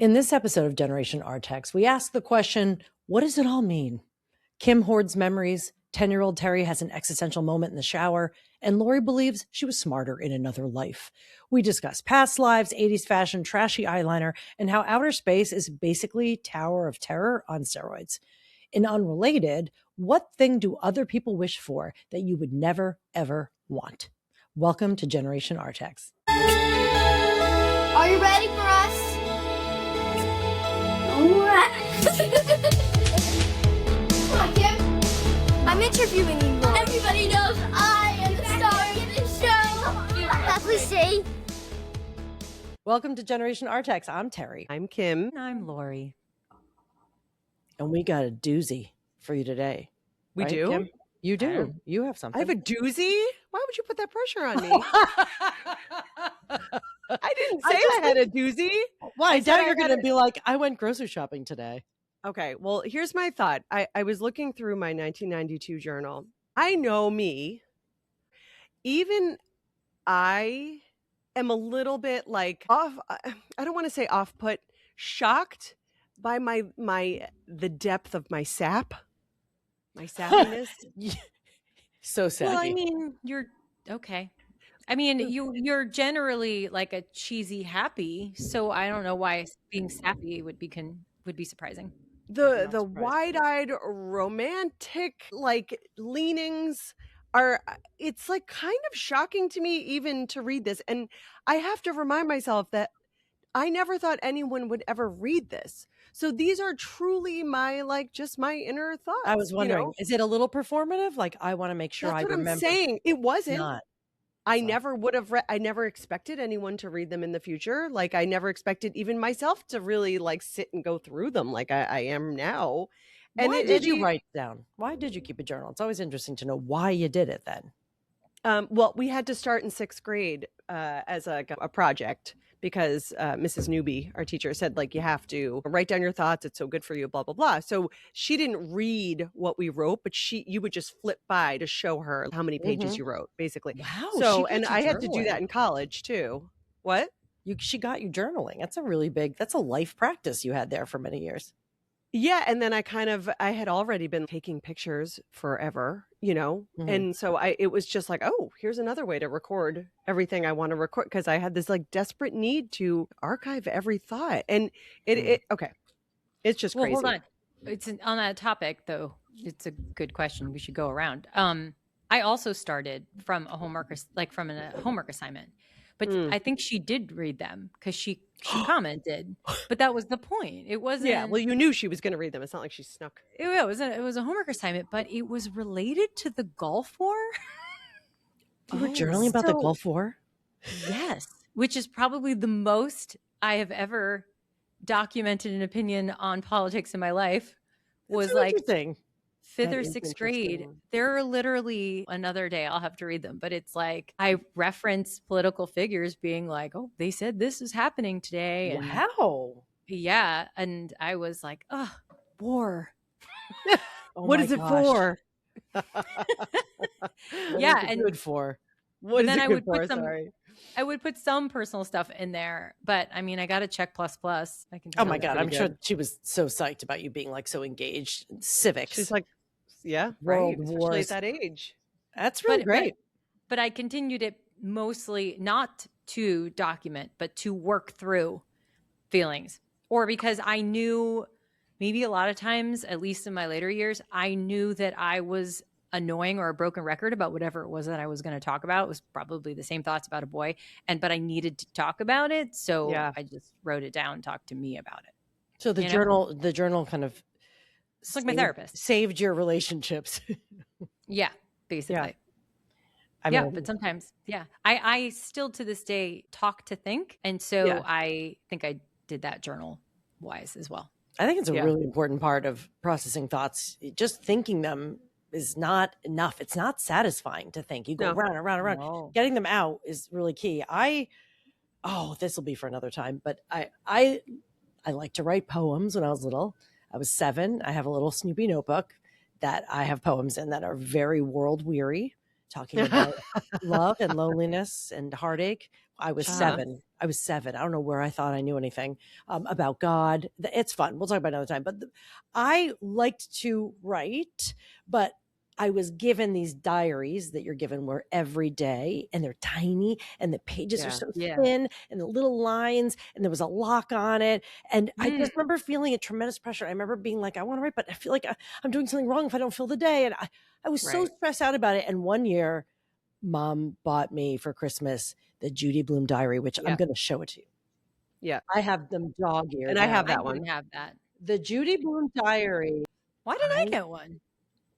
In this episode of Generation Artax, we ask the question, what does it all mean? Kim hoards memories, 10-year-old Terri has an existential moment in the shower, and Lori believes she was smarter in another life. We discuss past lives, 80s fashion, trashy eyeliner, and how outer space is basically Tower of Terror on steroids. In Unrelated, what thing do other people wish for that you would never, ever want? Welcome to Generation Artax. Are you ready for us? Come on, Kim. I'm interviewing you. Everybody knows I am the star of this show. Let me see. Welcome to Generation Artax. I'm Terri. I'm Kim. And I'm Lori. And we got a doozy for you today. We Right, do? Kim? You do. You have something. I have a doozy? Why would you put that pressure on me? I didn't say I had a doozy. Why? I said doubt I you're had going to be like, I went grocery shopping today. Okay, well, here's my thought. I was looking through my 1992 journal. I know me. Even I am a little bit like off. I don't want to say off put, shocked by the depth of my sap. My sappiness. So sad. Well, I mean, you're okay. I mean, you're generally like a cheesy happy, so I don't know why being sappy would be surprising. The wide-eyed romantic like leanings are, it's like kind of shocking to me even to read this, and I have to remind myself that I never thought anyone would ever read this. So these are truly my just my inner thoughts. I was wondering, you know? is it a little performative? Like, I want to make sure That's I what remember. I'm saying. It wasn't. Not. I never would have read. I never expected anyone to read them in the future. Like I never expected even myself to really sit and go through them like I am now. And Why did you write down? Why did you keep a journal? It's always interesting to know why you did it then. Well, we had to start in 6th grade as a project because Mrs. Newby, our teacher, said you have to write down your thoughts. It's so good for you, blah, blah, blah. So she didn't read what we wrote, but you would just flip by to show her how many pages you wrote, basically. Wow. So, and I had to do that in college too. What? She got you journaling. That's a really that's a life practice you had there for many years. Yeah. And then I had already been taking pictures forever, and so it was just oh, here's another way to record everything I want to record, because I had this desperate need to archive every thought. And okay. It's just crazy. Hold on. It's on that topic though. It's a good question. We should go around. I also started from a homework assignment. But I think she did read them because she commented. But that was the point. It wasn't. Yeah, well, you knew she was going to read them. It's not like she snuck. It was a homework assignment, but it was related to the Gulf War. You were journaling about the Gulf War? Yes, which is probably the most I have ever documented an opinion on politics in my life. Was That's interesting. 5th or 6th grade. There are literally, another day I'll have to read them, but it's I reference political figures being oh, they said this is happening today. And wow. Yeah. And I was oh, war. What is it for? Yeah. And good for? What is then it I good would for? put some, Sorry. I would put some personal stuff in there, but I mean, I got to check plus. I can. Oh my God. I'm sure she was so psyched about you being so engaged in civics. She's yeah, World right. Especially wars. at that age. That's really great. But I continued it mostly not to document, but to work through feelings, or because I knew maybe a lot of times, at least in my later years, I knew that I was annoying or a broken record about whatever it was that I was going to talk about. It was probably the same thoughts about a boy, but I needed to talk about it. So yeah. I just wrote it down, talked to me about it. So the journal kind of, it's like my therapist, saved your relationships. Yeah, basically. Yeah. But sometimes, I still to this day talk to think. And so I think I did that journal wise as well. I think it's a really important part of processing thoughts. Just thinking them is not enough. It's not satisfying to think. You go round and round and round. No. Getting them out is really key. This will be for another time, but I like to write poems when I was little. I was 7. I have a little Snoopy notebook that I have poems in that are very world weary. talking about love and loneliness and heartache. I was Uh-huh. 7. I was 7. I don't know where I thought I knew anything about God. It's fun. We'll talk about it another time. But I liked to write, but I was given these diaries that you're given were every day, and they're tiny, and the pages are so thin, and the little lines, and there was a lock on it. And I just remember feeling a tremendous pressure. I remember being like, I want to write, but I feel like I'm doing something wrong if I don't fill the day. And I was so stressed out about it. And one year, Mom bought me for Christmas the Judy Blume diary, which I'm going to show it to you. Yeah. I have them dog-eared. And I have that I one. didn't have that. The Judy Blume diary. Why didn't I get one?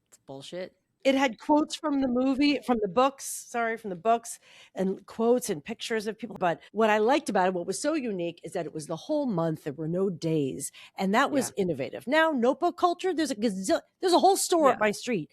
It's bullshit. It had quotes from the movie, from the books, and quotes and pictures of people. But what I liked about it, what was so unique, is that it was the whole month. There were no days. And that was innovative. Now, notebook culture, there's a whole store up my street.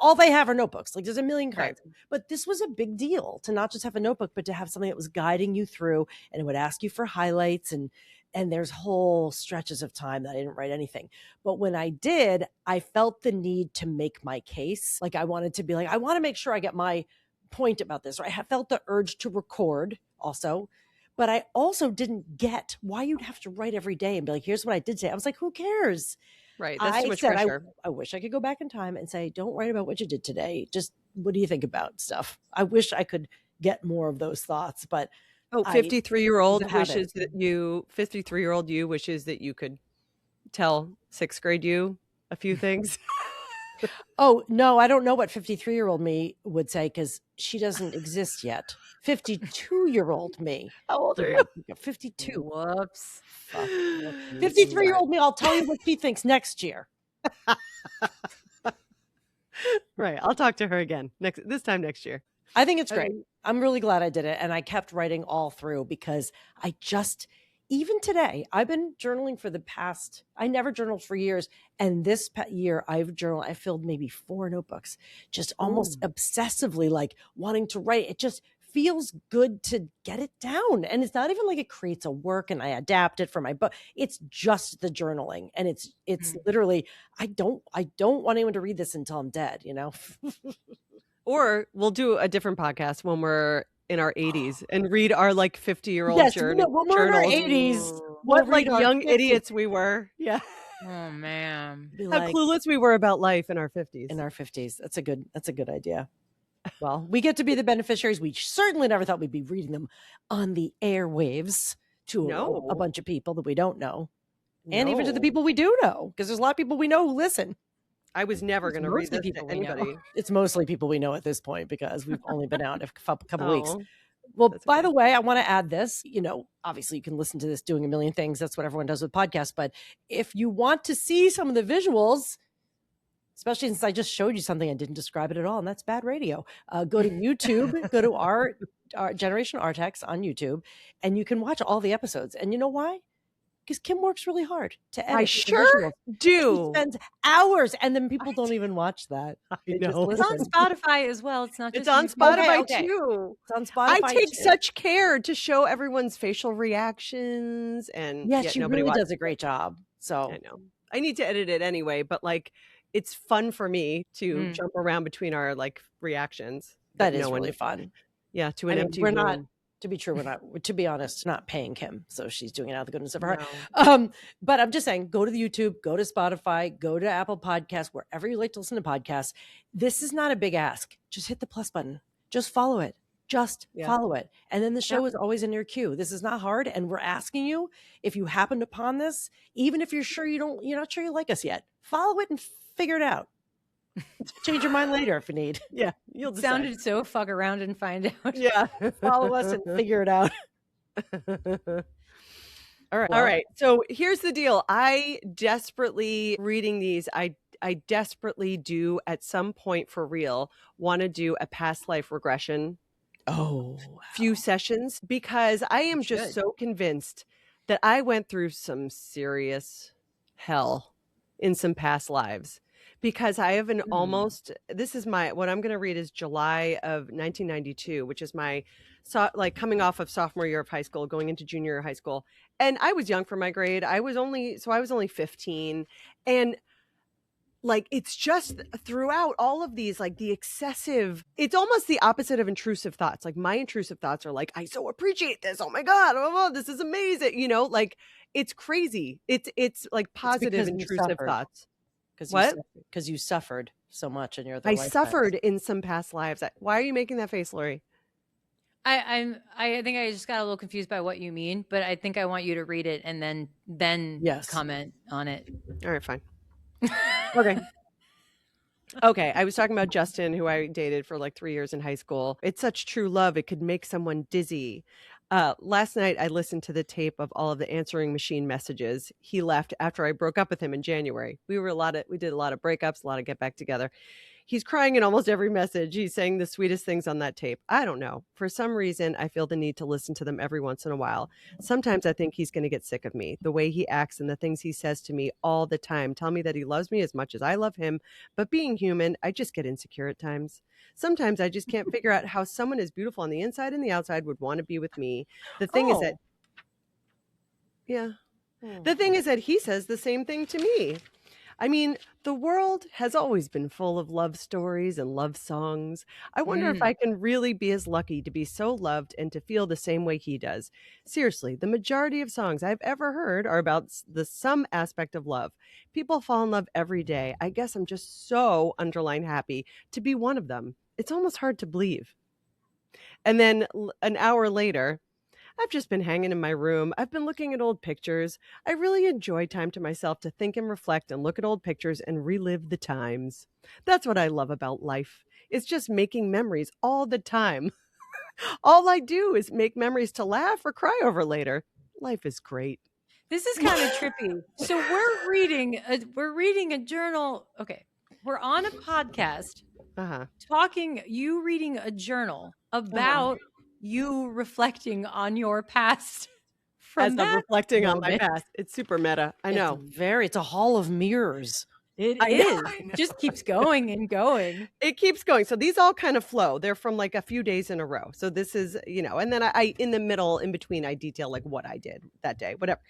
All they have are notebooks. Like, there's a million kinds. But this was a big deal to not just have a notebook, but to have something that was guiding you through, and it would ask you for highlights, and there's whole stretches of time that I didn't write anything. But when I did, I felt the need to make my case. Like, I wanted to be like, I want to make sure I get my point about this. Or I felt the urge to record also. But I also didn't get why you'd have to write every day and be like, here's what I did say. I was like, who cares? Right. That's too much pressure. I wish I could go back in time and say, don't write about what you did today. Just, what do you think about stuff? I wish I could get more of those thoughts, but 53-year-old wishes that you 53-year-old you wishes that you could tell 6th grade you a few things. Oh, no, I don't know what 53-year-old me would say, because she doesn't exist yet. 52-year-old me. How old are you? 52. Whoops. 53-year-old me, I'll tell you what she thinks next year. Right. I'll talk to her again this time next year. I think it's great. I'm really glad I did it. And I kept writing all through, because even today, I've been journaling for the past, I never journaled for years. And this year I filled maybe 4 notebooks, just almost obsessively, like wanting to write. It just feels good to get it down. And it's not even like it creates a work and I adapt it for my book. It's just the journaling. And it's literally, I don't want anyone to read this until I'm dead, you know? Or we'll do a different podcast when we're in our 80s and read our like 50-year-old journals. When we're in our 80s, what like young idiots we were. Yeah. Oh man. How clueless we were about life in our 50s. In our 50s. That's a good idea. Well, we get to be the beneficiaries. We certainly never thought we'd be reading them on the airwaves to a bunch of people that we don't know. And even to the people we do know, because there's a lot of people we know who listen. I was never going to read this to anybody. It's mostly people we know at this point, because we've only been out a couple weeks. Well, by the way, I want to add this, obviously you can listen to this doing a million things. That's what everyone does with podcasts. But if you want to see some of the visuals, especially since I just showed you something, I didn't describe it at all, and that's bad radio. Go to YouTube, go to our Generation Artax on YouTube, and you can watch all the episodes. And you know why? Because Kim works really hard to edit. I sure do. She spends hours, and then people don't even watch that. I know. It's on Spotify as well. It's not just it's on Spotify too. It's on Spotify. I take such care to show everyone's facial reactions, and yeah, she really does a great job. So I know I need to edit it anyway, but like it's fun for me to jump around between our like reactions. That is really fun. Yeah, to an empty room. To be honest, not paying Kim. So she's doing it out of the goodness of her heart. But I'm just saying, go to the YouTube, go to Spotify, go to Apple Podcasts, wherever you like to listen to podcasts. This is not a big ask. Just hit the plus button. Just follow it. Follow it. And then the show is always in your queue. This is not hard. And we're asking you, if you happened upon this, even if you're not sure you like us yet, follow it and figure it out. Change your mind later if you need. Yeah, you'll decide. Sounded so fuck around and find out. Yeah, follow us and figure it out. All right. So here's the deal. I desperately reading these. I desperately do at some point for real want to do a past life regression. Few sessions, because I am just so convinced that I went through some serious hell in some past lives. Because I have what I'm going to read is July of 1992, which is my, coming off of sophomore year of high school, going into junior year of high school. And I was young for my grade. I was only 15. And like, it's just throughout all of these, like the excessive, it's almost the opposite of intrusive thoughts. Like my intrusive thoughts are like, I so appreciate this. Oh my God. Oh, this is amazing. You know, like it's crazy. It's like positive intrusive thoughts. What? Because you suffered so much in your other I lifetimes. suffered in some past lives. Why are you making that face, Lori? I think I just got a little confused by what you mean, but I think I want you to read it and then Yes. comment on it. All right, fine. Okay. Okay, I was talking about Justin, who I dated for like 3 years in high school. It's such true love. It could make someone dizzy. Last night, I listened to the tape of all of the answering machine messages he left after I broke up with him in January. We did a lot of breakups, a lot of get back together. He's crying in almost every message. He's saying the sweetest things on that tape. I don't know. For some reason, I feel the need to listen to them every once in a while. Sometimes I think he's going to get sick of me. The way he acts and the things he says to me all the time tell me that he loves me as much as I love him. But being human, I just get insecure at times. Sometimes I just can't figure out how someone as beautiful on the inside and the outside would want to be with me. The thing is that, the thing is that he says the same thing to me. I mean, the world has always been full of love stories and love songs. I wonder if I can really be as lucky to be so loved and to feel the same way he does. Seriously, the majority of songs I've ever heard are about some aspect of love. People fall in love every day. I guess I'm just so underline happy to be one of them. It's almost hard to believe. And then an hour later, I've just been hanging in my room. I've been looking at old pictures. I really enjoy time to myself to think and reflect and look at old pictures and relive the times. That's what I love about life. It's just making memories all the time. All I do is make memories to laugh or cry over later. Life is great. This is kind of trippy. So we're reading a journal. Okay. We're on a podcast you reading a journal about you reflecting on your past. As I'm reflecting on my past. It's super meta. I know. It's a hall of mirrors. It is. It just keeps going and going. It keeps going. So these all kind of flow. They're from like a few days in a row. So this is, and then I in the middle, in between, I detail like what I did that day, whatever.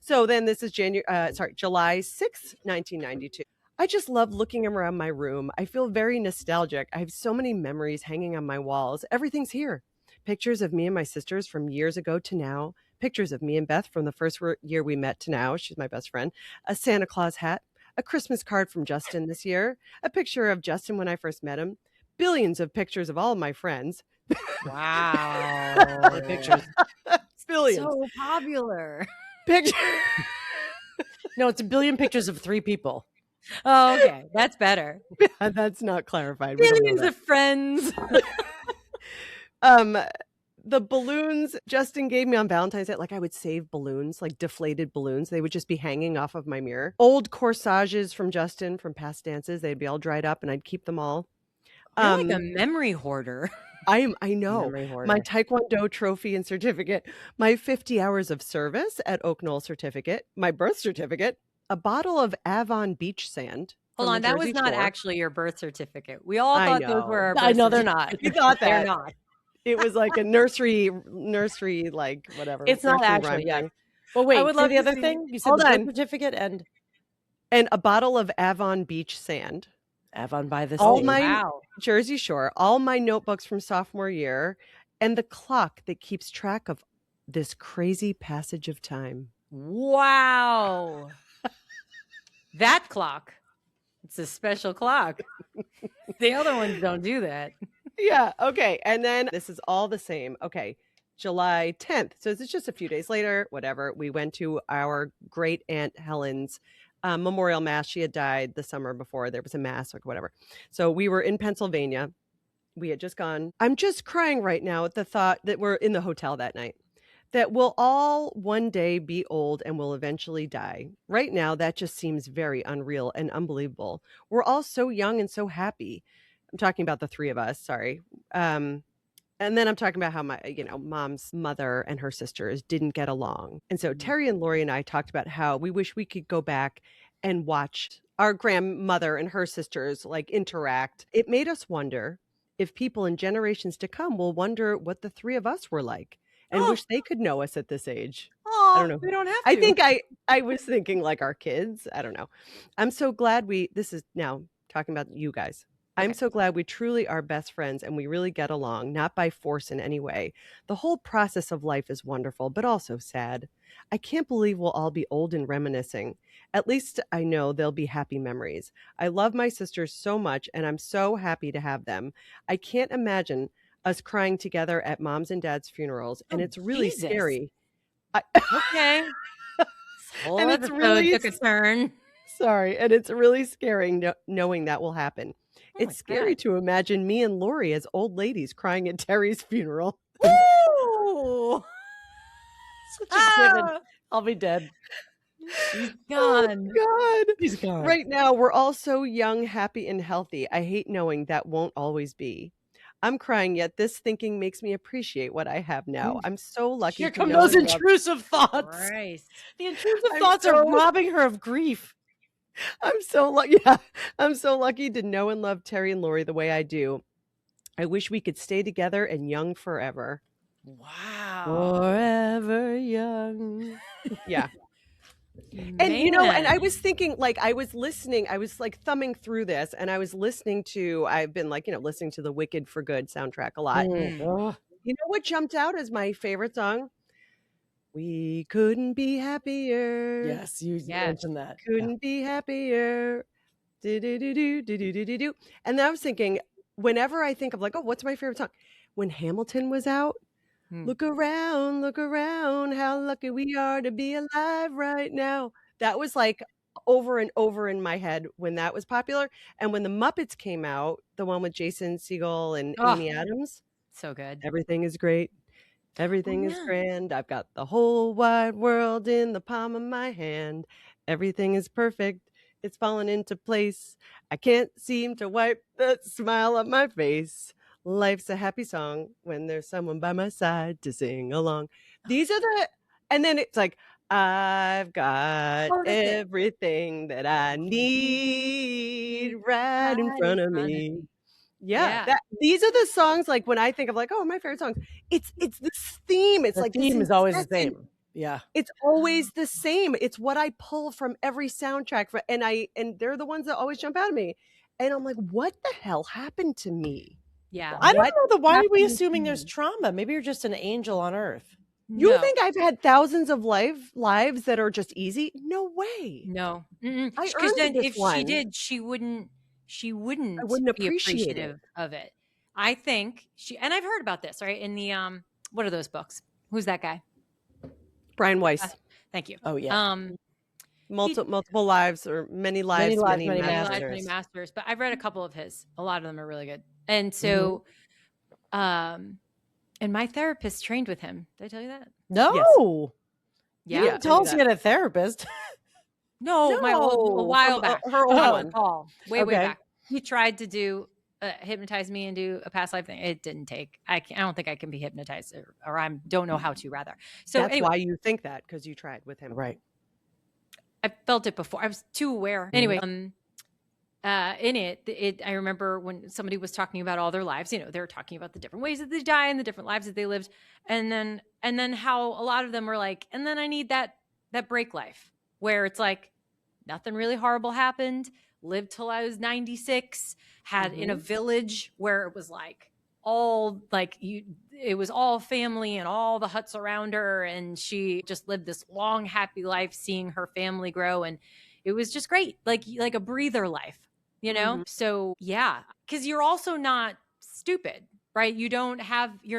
So then this is July 6th, 1992. I just love looking around my room. I feel very nostalgic. I have so many memories hanging on my walls. Everything's here. Pictures of me and my sisters from years ago to now. Pictures of me and Beth from the first year we met to now. She's my best friend. A Santa Claus hat. A Christmas card from Justin this year. A picture of Justin when I first met him. Billions of pictures of all of my friends. Wow. Pictures. Billions. So popular. Picture. No, it's a billion pictures of 3 people. Oh, okay. That's better. That's not clarified. Billions of friends. The balloons Justin gave me on Valentine's Day, like I would save balloons, like deflated balloons. They would just be hanging off of my mirror. Old corsages from Justin from past dances. They'd be all dried up and I'd keep them all. You're like a memory hoarder. I know. My Taekwondo trophy and certificate, my 50 hours of service at Oak Knoll certificate, my birth certificate, a bottle of Avon beach sand. Hold on, that was not actually your birth certificate. We all thought those were our birth I know they're not. You thought that. They're not. It was like a nursery, like whatever. It's not actually, yeah. Well, wait, I would for love the to other see- thing, you said Hold the birth on. certificate and And a bottle of Avon beach sand. Avon by the All sea. my Wow. Jersey Shore, all my notebooks from sophomore year, and the clock that keeps track of this crazy passage of time. Wow. That clock. It's a special clock. The other ones don't do that. Yeah. Okay. And then this is all the same. Okay. July 10th. So it's just a few days later, whatever. We went to our great Aunt Helen's memorial mass. She had died the summer before. There was a mass or whatever. So we were in Pennsylvania. We had just gone. I'm just crying right now at the thought that we're in the hotel that night, that we'll all one day be old and will eventually die. Right now, that just seems very unreal and unbelievable. We're all so young and so happy. I'm talking about the 3 of us. Sorry. And then I'm talking about how my, mom's mother and her sisters didn't get along. And so Terri and Lori and I talked about how we wish we could go back and watch our grandmother and her sisters like interact. It made us wonder if people in generations to come will wonder what the 3 of us were like and wish they could know us at this age. Oh, I don't know. We don't have to. I think I was thinking like our kids. I don't know. I'm so glad this is now talking about you guys. I'm Okay. so glad we truly are best friends and we really get along, not by force in any way. The whole process of life is wonderful, but also sad. I can't believe we'll all be old and reminiscing. At least I know they'll be happy memories. I love my sisters so much and I'm so happy to have them. I can't imagine us crying together at mom's and dad's funerals, and Oh, it's really Jesus. scary. Okay. This whole And it's episode really took a turn. Sorry, and it's really scary knowing that will happen. Oh my It's scary God. to imagine me and Lori as old ladies crying at Terry's funeral. Woo! Such a given. Ah, I'll be dead. he's Oh gone. God. He's gone. Right now, we're all so young, happy, and healthy. I hate knowing that won't always be. I'm crying, yet this thinking makes me appreciate what I have now. I'm so lucky. Here to come know those and love- intrusive thoughts. Christ. The intrusive I'm thoughts are so- robbing her of grief. I'm so lucky. Yeah, I'm so lucky to know and love Terry and Lori the way I do. I wish we could stay together and young forever. Wow. Forever young. Yeah. And you know, and I Man. was thinking, like, I was like thumbing through this, and I was listening to, I've been like, listening to the Wicked for Good soundtrack a lot. Oh, You know what jumped out as my favorite song? We couldn't be happier. yes, you Yes. mentioned that. Yeah. Couldn't be happier. Do. And then I was thinking, whenever I think of like, oh, what's my favorite song? When Hamilton was out, look around, how lucky we are to be alive right now. That was like over and over in my head when that was popular. And when the Muppets came out, the one with Jason Segel and Oh. Amy Adams, So good. everything is great. Everything is yeah. grand. I've got the whole wide world in the palm of my hand. Everything is perfect. It's fallen into place. I can't seem to wipe the smile off my face. Life's a happy song when there's someone by my side to sing along. These are and then it's like, I've got Oh, that's it. everything that I need right in front of me. Yeah, Yeah. these are the songs like when I think of like, oh, my favorite songs. It's this theme. It's The like this theme is always the incessant- same. Yeah. It's always the same. It's what I pull from every soundtrack and they're the ones that always jump out at me. And I'm like, what the hell happened to me? Yeah. I don't What know. Why are we happened to assuming there's me? trauma? Maybe you're just an angel on earth. You No. think I've had thousands of lives that are just easy? No way. No. I Because earned then this if she one. did, she wouldn't wouldn't be appreciate it. appreciative of it. I think and I've heard about this, right? In the what are those books? Who's that guy? Brian Weiss. Thank you. Oh, yeah. Multiple lives or many lives, lives, many many Many Lives, masters. Many Masters. But I've read a couple of his. A lot of them are really good. And so and my therapist trained with him. Did I tell you that? No. Yes. You Yeah. didn't tell us you had a therapist. No, my old, a while back. Her old Oh. one. Paul, way Okay. back. He tried to do hypnotize me and do a past life thing. It didn't take. I don't think I can be hypnotized, or I don't know how to. Rather, so That's anyway, why you think that, because you tried with him. Right. I felt it before. I was too aware. Anyway, in it, I remember when somebody was talking about all their lives. They were talking about the different ways that they die and the different lives that they lived, and then how a lot of them were like, and then I need that break life where it's like nothing really horrible happened. Lived till I was 96. Had in a village where it was like it was all family and all the huts around her, and she just lived this long happy life seeing her family grow, and it was just great, like a breather life, So yeah, because you're also not stupid, right? You're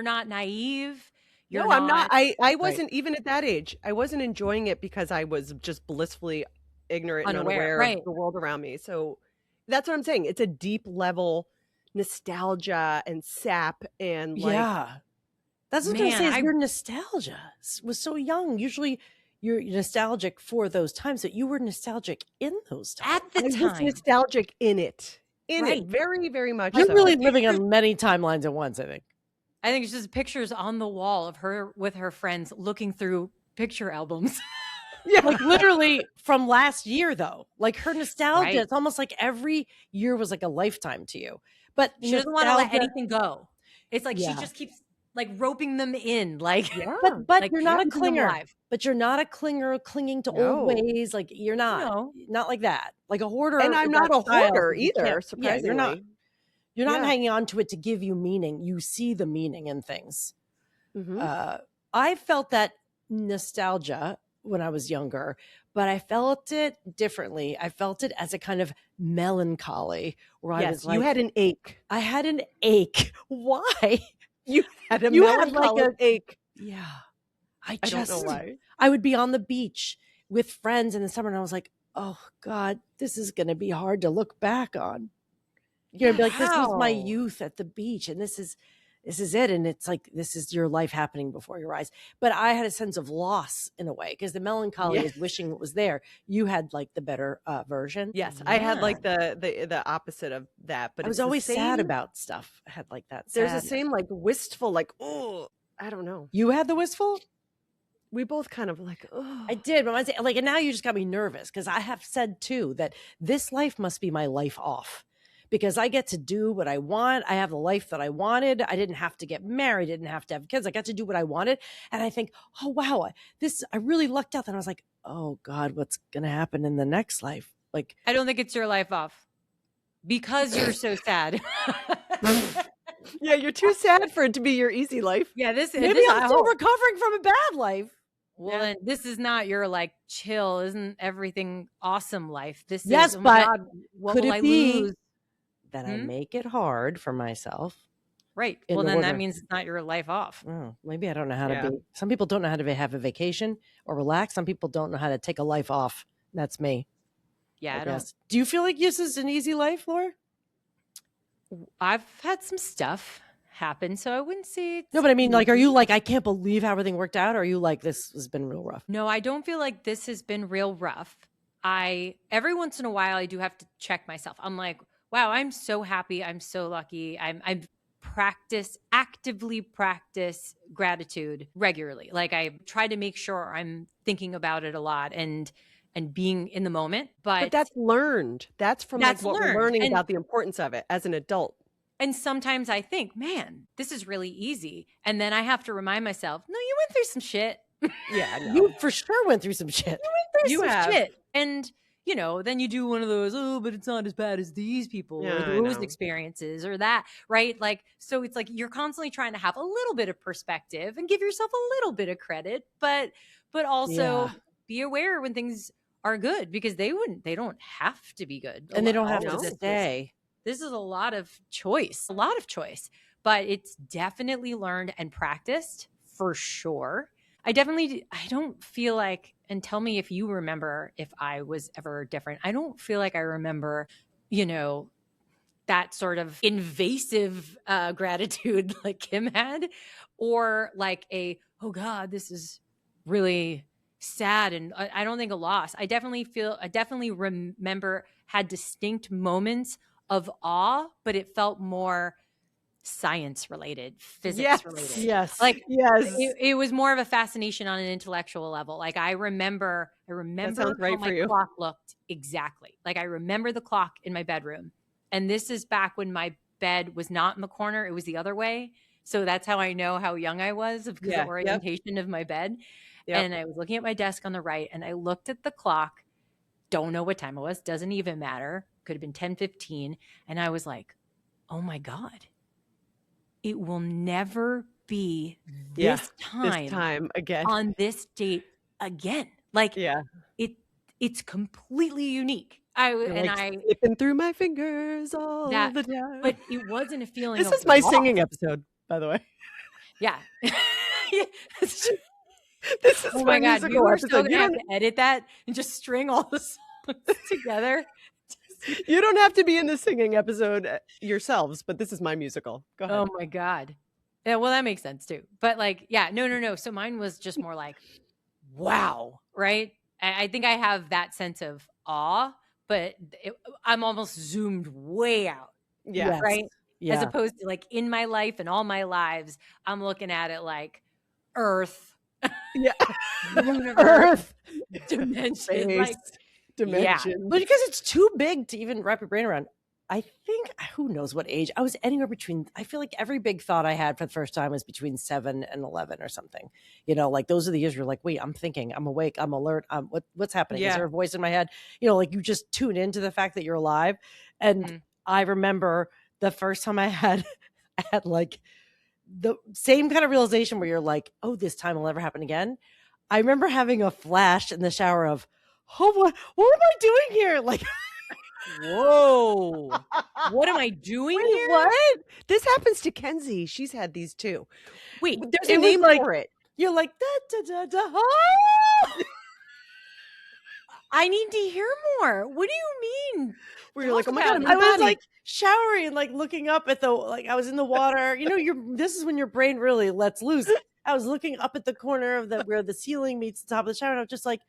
not naive. No, I'm not. I wasn't even at that age. I wasn't enjoying it because I was just blissfully ignorant and unaware right. of the world around me. So that's what I'm saying. It's a deep level nostalgia and sap and like, Yeah. That's what I was going to say. Man, Is your nostalgia was so young. Usually you're nostalgic for those times, but you were nostalgic in those times. At the I was time. nostalgic in it. Right. Very, very much. You're so. really living on many timelines at once, I think. I think it's just pictures on the wall of her with her friends looking through picture albums. Yeah. Like literally from last year, though. Like her nostalgia, Right. it's almost like every year was like a lifetime to you. But She doesn't want to let nostalgia- anything go. It's like Yeah. she just keeps like roping them in, like, Yeah. But like you're not a keeping them clinger. alive. But you're not a clinger clinging to No. old ways. Like you're No. not like that. Like a hoarder. And I'm is not that a style, hoarder so you either, can't- Yeah, surprisingly. you're not Yeah. hanging on to it to give you meaning. You see the meaning in things. Mhm. I felt that nostalgia when I was younger, but I felt it differently. I felt it as a kind of melancholy where I was Yes, like, you had an ache. I had an ache. Why? You had a You had like melancholic ache. Yeah. I I don't just, know why. I would be on the beach with friends in the summer and I was like, oh God, this is going to be hard to look back on. You're gonna be like, this was my Wow. youth at the beach, and this is it. And it's like this is your life happening before your eyes. But I had a sense of loss in a way because the melancholy Yes. is wishing it was there. You had like the better version. Yes, I had Yeah. like the opposite of that, but I was it's the always sad same- about stuff. I had like that. There's the sadness. same like wistful, like, oh, I don't know. You had the wistful. We both kind of like, oh, I did, but I say like, and now you just got me nervous because I have said too that this life must be my life off. Because I get to do what I want. I have the life that I wanted. I didn't have to get married. Didn't have to have kids. I got to do what I wanted. And I think, oh, wow, I really lucked out. And I was like, oh God, what's going to happen in the next life? Like, I don't think it's your life off because you're so sad. yeah, you're too sad for it to be your easy life. Yeah, maybe this, I'm still recovering from a bad life. Well, then this is not your like chill, isn't everything awesome life? This Yes, is, oh but my God, what could will it I be lose? that I make it hard for myself? Right. in Well, then that order- means it's not your life off. Oh, maybe I don't know how Yeah. to be. Some people don't know how to have a vacation or relax. Some people don't know how to take a life off. That's me. Yeah, I guess. Do you feel like this is an easy life, Laura? I've had some stuff happen, so I wouldn't say it's No, but I mean, like, are easy. you like, I can't believe how everything worked out? Or are you like, this has been real rough? No, I don't feel like this has been real rough. Every once in a while I do have to check myself. I'm like, wow, I'm so happy. I'm so lucky. I've actively practice gratitude regularly. Like I try to make sure I'm thinking about it a lot and being in the moment. But that's learned. That's from like, That's what learned. we're learning And- about the importance of it as an adult. And sometimes I think, man, this is really easy. And then I have to remind myself, no, you went through some shit. Yeah, no. You for sure went through some shit. There's You some have. shit. And, you know, then you do one of those, oh, but it's not as bad as these people Yeah, I or those know. experiences or that, right? Like, so it's like you're constantly trying to have a little bit of perspective and give yourself a little bit of credit, but also Yeah. be aware when things are good because they don't have to be good. And they don't All have of to this- stay. This is a lot of choice, but it's definitely learned and practiced for sure. I don't feel like, and tell me if you remember if I was ever different. I don't feel like I remember, you know, that sort of invasive gratitude like Kim had, or like oh God, this is really sad. And I don't think a loss. I definitely remember had distinct moments of awe, but it felt more science related, physics related. Yes. Like Yes. it was more of a fascination on an intellectual level. Like I remember sounds right how for my you. clock looked exactly. Like I remember the clock in my bedroom. And this is back when my bed was not in the corner, it was the other way. So that's how I know how young I was because Yeah, the orientation of my bed. Yep. And I was looking at my desk on the right and I looked at the clock. Don't know what time it was, doesn't even matter. Could have been 10:15. And I was like, oh my God, it will never be Yeah, this time, This time again. on this date again. Like Yeah. it's completely unique. You're like slipping through my fingers all That- the time. but it wasn't a feeling. This of is my loss. singing episode, by the way. Yeah. This is Oh my my God, musical you are so episode. gonna have to edit that and just string all the songs together. You don't have to be in the singing episode yourselves, but this is my musical. Go ahead. Oh my God. Yeah, well, that makes sense too. But like, yeah, no. So mine was just more like, wow, right? I think I have that sense of awe, but I'm almost zoomed way out, Yeah. Yes. right? Yeah. As opposed to like in my life and all my lives, I'm looking at it like Earth, Yeah. universe, Earth. dimension. Space, Like, dimension. But because it's too big to even wrap your brain around. I think, who knows what age, I was anywhere between, I feel like every big thought I had for the first time was between 7 and 11 or something. You know, like those are the years you're like, wait, I'm thinking, I'm awake, I'm alert. What's happening? Is Yeah. there a voice in my head? You know, like you just tune into the fact that you're alive. And I remember the first time I had like the same kind of realization where you're like, oh, this time will never happen again. I remember having a flash in the shower of, oh, what am I doing here? Like, Whoa. What am I doing Wait, here? what? This happens to Kenzie. She's had these too. Wait, There's it a was name like- for it. you're like, da, da, da, da, ah! I need to hear more. What do you mean? Where you're like, oh Talk my God, about I'm I in was body. like showering and like looking up at the, like I was in the water. You know, this is when your brain really lets loose. I was looking up at the corner of where the ceiling meets the top of the shower, and I was just like,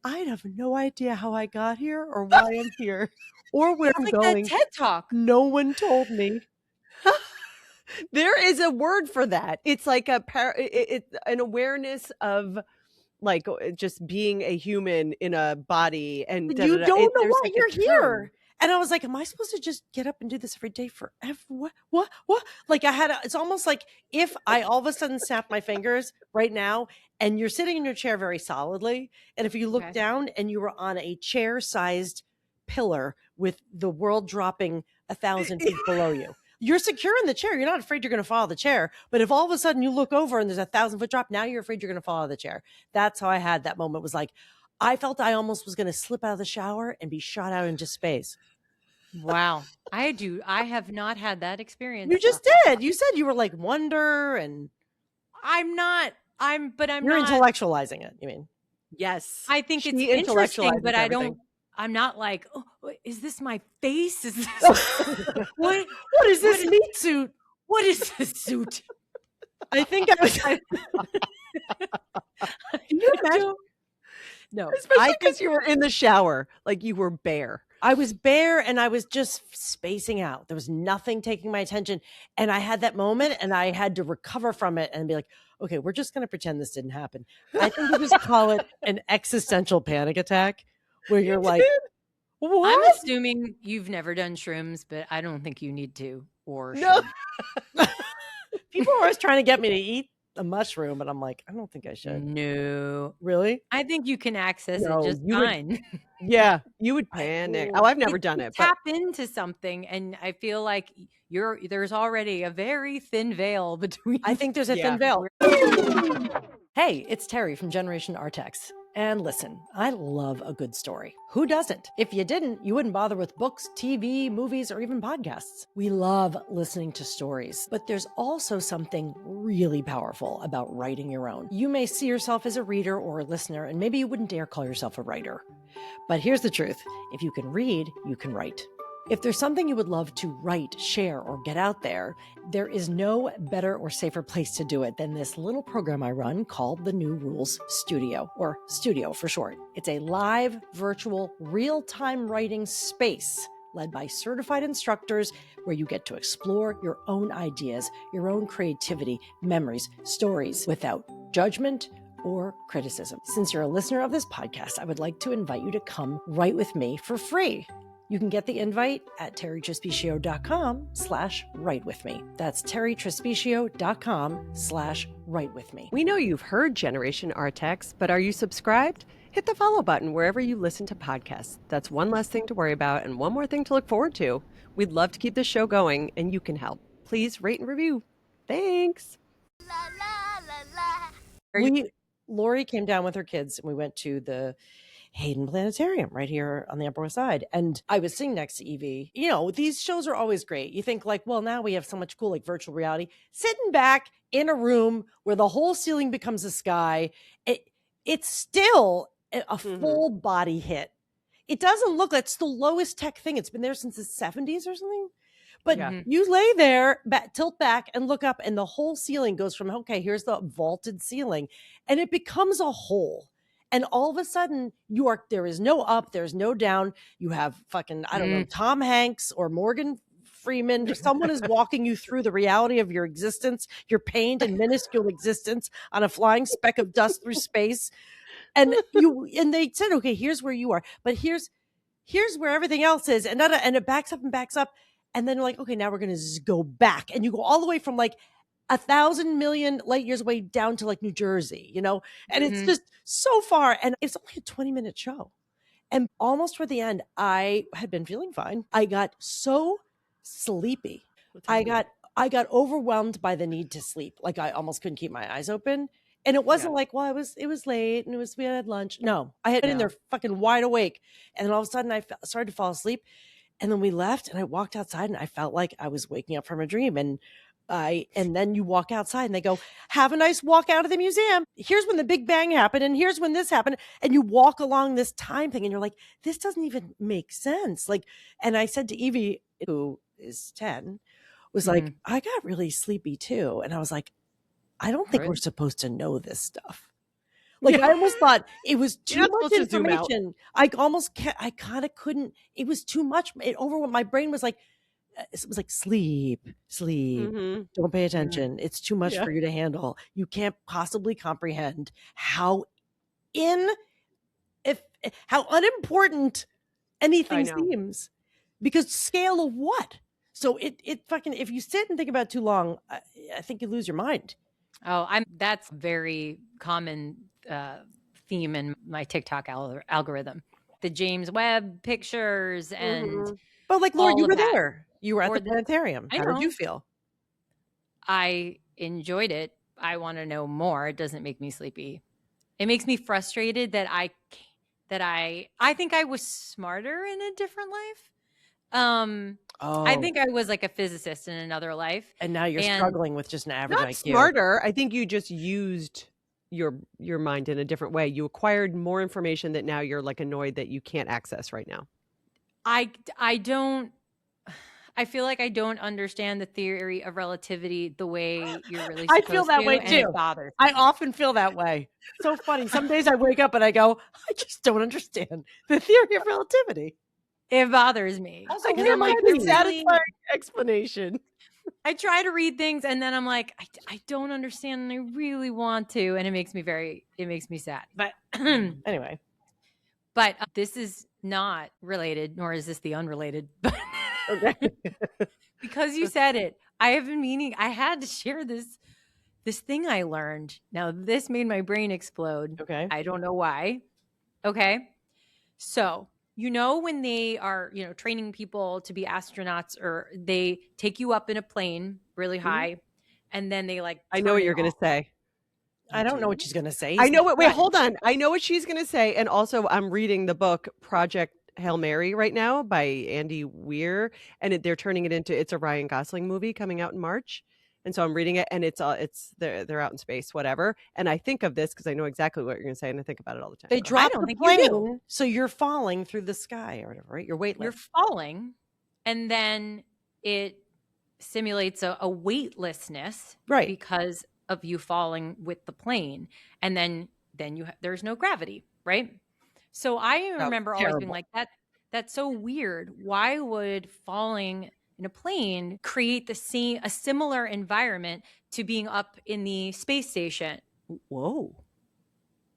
I have no idea how I got here or why I'm here or where It's I'm like going. that TED Talk. No one told me. There is a word for that. It's like it's an awareness of like just being a human in a body, and You don't know there's why like a you're term. here. And I was like, am I supposed to just get up and do this every day forever? What? Like it's almost like if I all of a sudden snap my fingers right now and you're sitting in your chair very solidly. And if you look Okay. down and you were on a chair-sized pillar with the world dropping 1,000 feet below you, you're secure in the chair. You're not afraid you're going to fall out of the chair. But if all of a sudden you look over and there's 1,000-foot drop, now you're afraid you're going to fall out of the chair. That's how I had that moment. Was like, I felt I almost was going to slip out of the shower and be shot out into space. Wow. I have not had that experience. You just did. You said you were like wonder and I'm not. But I'm you're not. intellectualizing it. You mean? Yes, I think it's She interesting, intellectualizes but I everything. don't. I'm not like, oh, is this my face? Is this What is this meat suit? what is this suit? I think I was. Can you imagine? No, especially I think because you were in the shower, like you were bare. I was bare and I was just spacing out. There was nothing taking my attention. And I had that moment and I had to recover from it and be like, okay, we're just going to pretend this didn't happen. I think we just call it an existential panic attack where you're like, what? I'm assuming you've never done shrooms, but I don't think you need to. Or No. should. People are always trying to get me to eat a mushroom. And I'm like, I don't think I should. No, Really? I think you can access No, it just you would- fine. Yeah, you would panic. Oh, I've never done it. But Tap into something, and I feel like there's already a very thin veil between. I think there's a Yeah. thin veil. Hey, it's Terri from Generation Artax. And listen, I love a good story. Who doesn't? If you didn't, you wouldn't bother with books, TV, movies, or even podcasts. We love listening to stories, but there's also something really powerful about writing your own. You may see yourself as a reader or a listener, and maybe you wouldn't dare call yourself a writer. But here's the truth. If you can read, you can write. If there's something you would love to write, share, or get out there is no better or safer place to do it than this little program I run called the New Rules Studio, or Studio for short. It's a live, virtual, real-time writing space led by certified instructors where you get to explore your own ideas, your own creativity, memories, stories without judgment or criticism. Since you're a listener of this podcast, I would like to invite you to come write with me for free. You can get the invite at territraspicio.com/writewithme. That's territraspicio.com/writewithme. we know you've heard Generation Artax, but are you subscribed? Hit the follow button wherever you listen to podcasts. That's one less thing to worry about and one more thing to look forward to. We'd love to keep this show going, and you can help. Please rate and review. Thanks. La la la la. Lori came down with her kids and we went to the Hayden Planetarium right here on the Upper West Side. And I was sitting next to Evie. You know, these shows are always great. You think like, well, now we have so much cool like virtual reality. Sitting back in a room where the whole ceiling becomes a sky, it's still a full body hit. It doesn't look like it's the lowest tech thing. It's been there since the 70s or something. But Yeah. you lay there, tilt back and look up, and the whole ceiling goes from, okay, here's the vaulted ceiling, and it becomes a hole. And all of a sudden, there is no up, there's no down. You have fucking, I don't know, Tom Hanks or Morgan Freeman. Someone is walking you through the reality of your existence, your pained and minuscule existence on a flying speck of dust through space. And they said, okay, here's where you are. But here's here's where everything else is. And it backs up and backs up. And then you're like, okay, now we're going to go back. And you go all the way from like 1,000 million light years away down to like New Jersey, you know? And it's just so far. And it's only a 20-minute show. And almost toward the end, I had been feeling fine. I got so sleepy. I got overwhelmed by the need to sleep. Like I almost couldn't keep my eyes open. And it wasn't like, well, it was late and we had lunch. No, I had been in there fucking wide awake. And then all of a sudden I started to fall asleep. And then we left and I walked outside and I felt like I was waking up from a dream. And then you walk outside and they go, have a nice walk out of the museum. Here's when the Big Bang happened. And here's when this happened. And you walk along this time thing and you're like, this doesn't even make sense. Like, and I said to Evie, who is 10, was like, I got really sleepy too. And I was like, I don't think we're supposed to know this stuff. Like I almost thought it was too much information. I kind of couldn't, it was too much. It overwhelmed. My brain was like, it was like sleep, don't pay attention. It's too much for you to handle. You can't possibly comprehend how unimportant anything seems, because scale of what? So it fucking, if you sit and think about it too long, I think you lose your mind. Oh, that's very common theme in my TikTok algorithm. The James Webb pictures and but like, Lord, you were there. You were at the planetarium. How did you feel? I enjoyed it. I want to know more. It doesn't make me sleepy. It makes me frustrated that I think I was smarter in a different life. I think I was like a physicist in another life. And now you're struggling with just an average not IQ. Smarter. I think you just used your mind in a different way. You acquired more information that now you're like annoyed that you can't access right now. I feel like I don't understand the theory of relativity the way you're really supposed to. I feel that way too. It bothers me. I often feel that way. So funny. Some days I wake up and I go, I just don't understand the theory of relativity. It bothers me. Also, I'm like, the satisfying explanation. I try to read things and then I'm like, I don't understand and I really want to. And it makes me sad. But anyway. But this is not related, nor is this the unrelated. But okay. Because you said it, I have been meaning, I had to share this thing I learned. Now, this made my brain explode. Okay. I don't know why. Okay. So, you know, when they are, training people to be astronauts, or they take you up in a plane really high and then they like, I know what you're going to say. I don't know what she's going to say. I know what, wait, hold on. I know what she's going to say. And also I'm reading the book Project Hail Mary right now by Andy Weir. And they're turning it into, it's a Ryan Gosling movie coming out in March. And so I'm reading it and they're out in space, whatever. And I think of this because I know exactly what you're going to say and I think about it all the time. They drop the plane, so you're falling through the sky or whatever, right? You're weightless. You're falling, and then it simulates a weightlessness, right? Because of you falling with the plane, and then there's no gravity, right? So I remember always being like, that's so weird. Why would falling in a plane create a similar environment to being up in the space station? Whoa.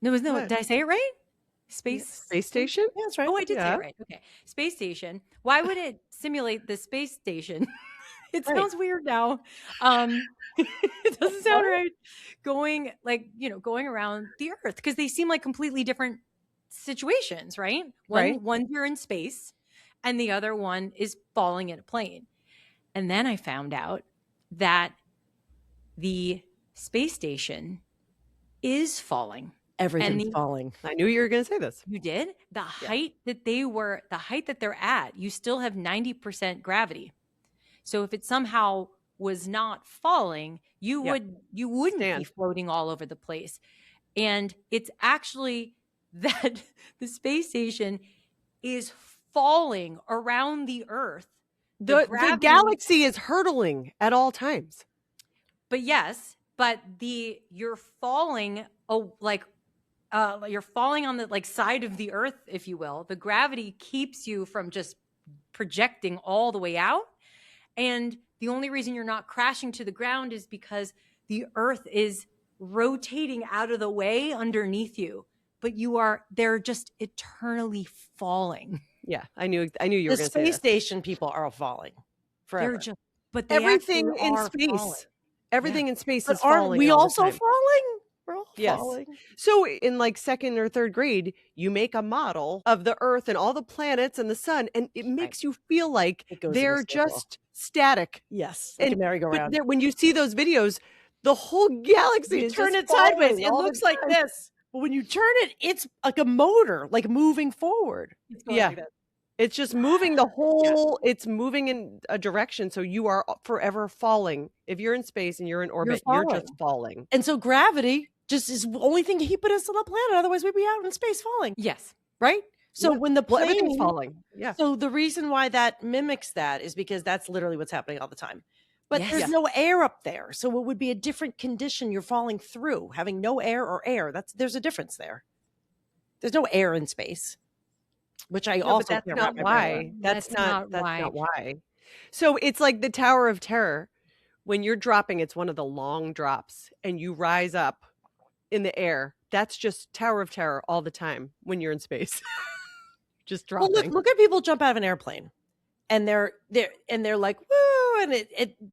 No, did I say it right? Space station? Yeah, that's right. Oh, I did say it right. Okay. Space station. Why would it simulate the space station? It sounds weird now. It doesn't sound right. Going around the Earth, because they seem like completely different situations, right? One you're in space and the other one is falling in a plane. And then I found out that the space station is falling. Everything's falling. I knew you were going to say this. You did? The height that they're at, you still have 90% gravity. So if it somehow was not falling, you wouldn't be floating all over the place. And it's actually that the space station is falling around the Earth. The galaxy is hurtling at all times. But yes, you're falling you're falling on the side of the Earth, if you will. The gravity keeps you from just projecting all the way out. And the only reason you're not crashing to the ground is because the Earth is rotating out of the way underneath you. But they're just eternally falling. Yeah, I knew you were The going to say space this. station people are falling forever. They're just, but they Everything actually in are space. falling. Everything in space But is aren't falling we all the also time. falling? We're all Yes. falling. So in like second or third grade, you make a model of the Earth and all the planets and the sun, and it makes you feel like It goes in a they're circle. just static. Yes, like a merry-go-round. But when you see those videos, the whole galaxy You is turn just it sideways. falling It all the looks like time. this. But when you turn it, it's like a motor, like moving forward. It's going Yeah. like that. It's just moving the whole, it's moving in a direction. So you are forever falling. If you're in space and you're in orbit, you're just falling. And so gravity just is the only thing keeping us on the planet. Otherwise, we'd be out in space falling, Yes. right? So Yeah. when the Well, everything's plane, falling. Yeah. so the reason why that mimics that is because that's literally what's happening all the time. But Yes. there's Yeah. no air up there. So it would be a different condition you're falling through, having no air or air. There's a difference there. There's no air in space, which I No, also but that's can't not wrap my brain why. around. That's not why. why. So it's like the Tower of Terror. When you're dropping, it's one of the long drops, and you rise up in the air. That's just Tower of Terror all the time when you're in space. Just Well, dropping. look at people jump out of an airplane, and they're like woo, and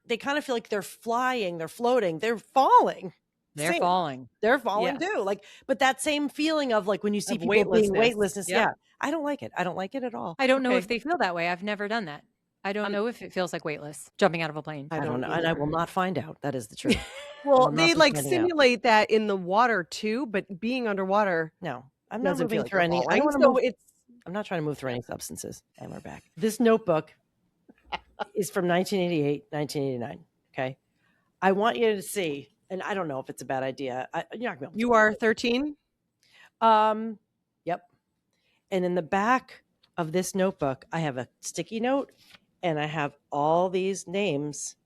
they kind of feel like they're flying, they're floating, they're falling. They're Same. falling. They're falling Yeah. too. Like, but that same feeling of like when you see Of people being weightlessness. weightlessness. Yep. Yeah. I don't like it. I don't like it at all. I don't know Okay. if they feel that way. I've never done that. I don't know if it feels like weightless jumping out of a plane. I don't know. And either. I will not find out. That is the truth. Well, I'm not they like finding out. simulate that in the water too, but being underwater No, I'm not doesn't moving feel like through you're any. I falling. don't want to So move. it's I'm not trying to move through any substances. And we're back. This notebook is from 1988, 1989. Okay. I want you to see, and I don't know if it's a bad idea. You're not gonna be able to you are 13. Yep. And in the back of this notebook, I have a sticky note and I have all these names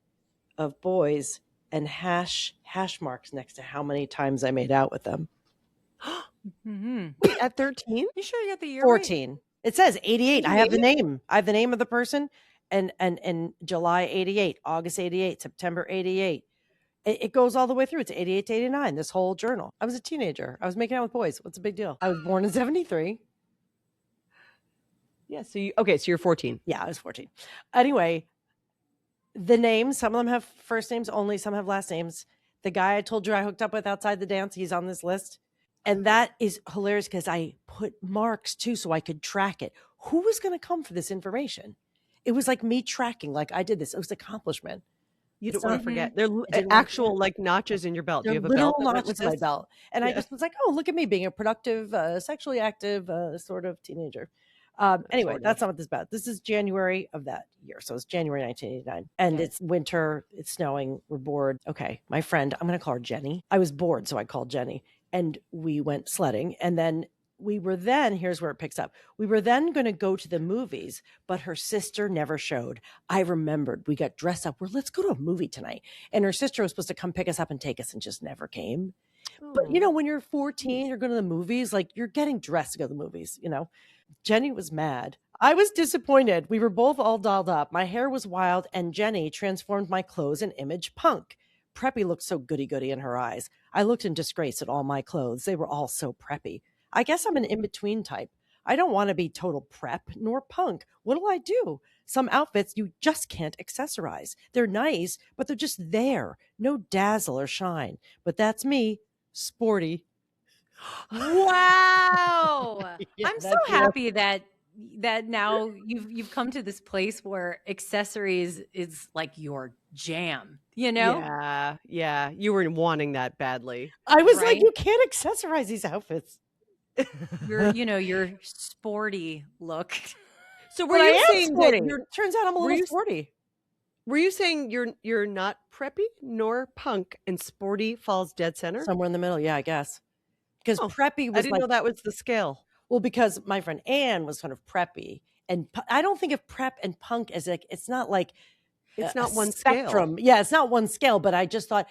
of boys and hash marks next to how many times I made out with them. Mm-hmm. Wait, at 13? You sure you got the year right? 14. It says 88. I have the name. I have the name of the person and July 88, August 88, September 88. It goes all the way through. It's 88 to 89, this whole journal. I was a teenager. I was making out with boys. What's the big deal? I was born in 73. Yeah. So you're 14. Yeah, I was 14. Anyway, the names, some of them have first names only, some have last names. The guy I told you I hooked up with outside the dance, he's on this list. And that is hilarious because I put marks too so I could track it. Who was going to come for this information? It was like me tracking, like I did this. It was an accomplishment. You don't It's want not- to forget. They're didn't want actual like notches in your belt. Do They're you have a literal belt? that went notches with in my this? belt. And I Yeah. just was like, oh, look at me being a productive, sexually active sort of teenager. Anyway, Sort of. that's not what this is about. This is January of that year. So it's January 1989. And Okay. it's winter. It's snowing. We're bored. Okay. My friend, I'm going to call her Jenny. I was bored, so I called Jenny. And we went sledding. And then here's where it picks up. We were then going to go to the movies, but her sister never showed. I remembered we got dressed up. Let's go to a movie tonight. And her sister was supposed to come pick us up and take us and just never came. But you know, when you're 14, you're going to the movies, like you're getting dressed to go to the movies, you know. Jenny was mad. I was disappointed. We were both all dolled up. My hair was wild, and Jenny transformed my clothes in image punk. Preppy looked so goody-goody in her eyes. I looked in disgrace at all my clothes. They were all so preppy. I guess I'm an in-between type. I don't want to be total prep nor punk. What'll I do? Some outfits you just can't accessorize. They're nice, but they're just there. No dazzle or shine. But that's me, sporty. Wow. Yeah, I'm so that's it. happy that now you've come to this place where accessories is like your jam, you know? Yeah. You were wanting that badly. I was like, Right? you can't accessorize these outfits. Your sporty look. So were But I you am saying sporty. that you're Turns out I'm a were little you- sporty. were you saying you're not preppy nor punk and sporty falls dead center? Somewhere in the middle, yeah, I guess. Because Oh, preppy I was didn't like, know that was the scale. well, because my friend Anne was kind of preppy. And I don't think of prep and punk as like, it's not like It's a not one scale. spectrum. Yeah, it's not one scale, but I just thought,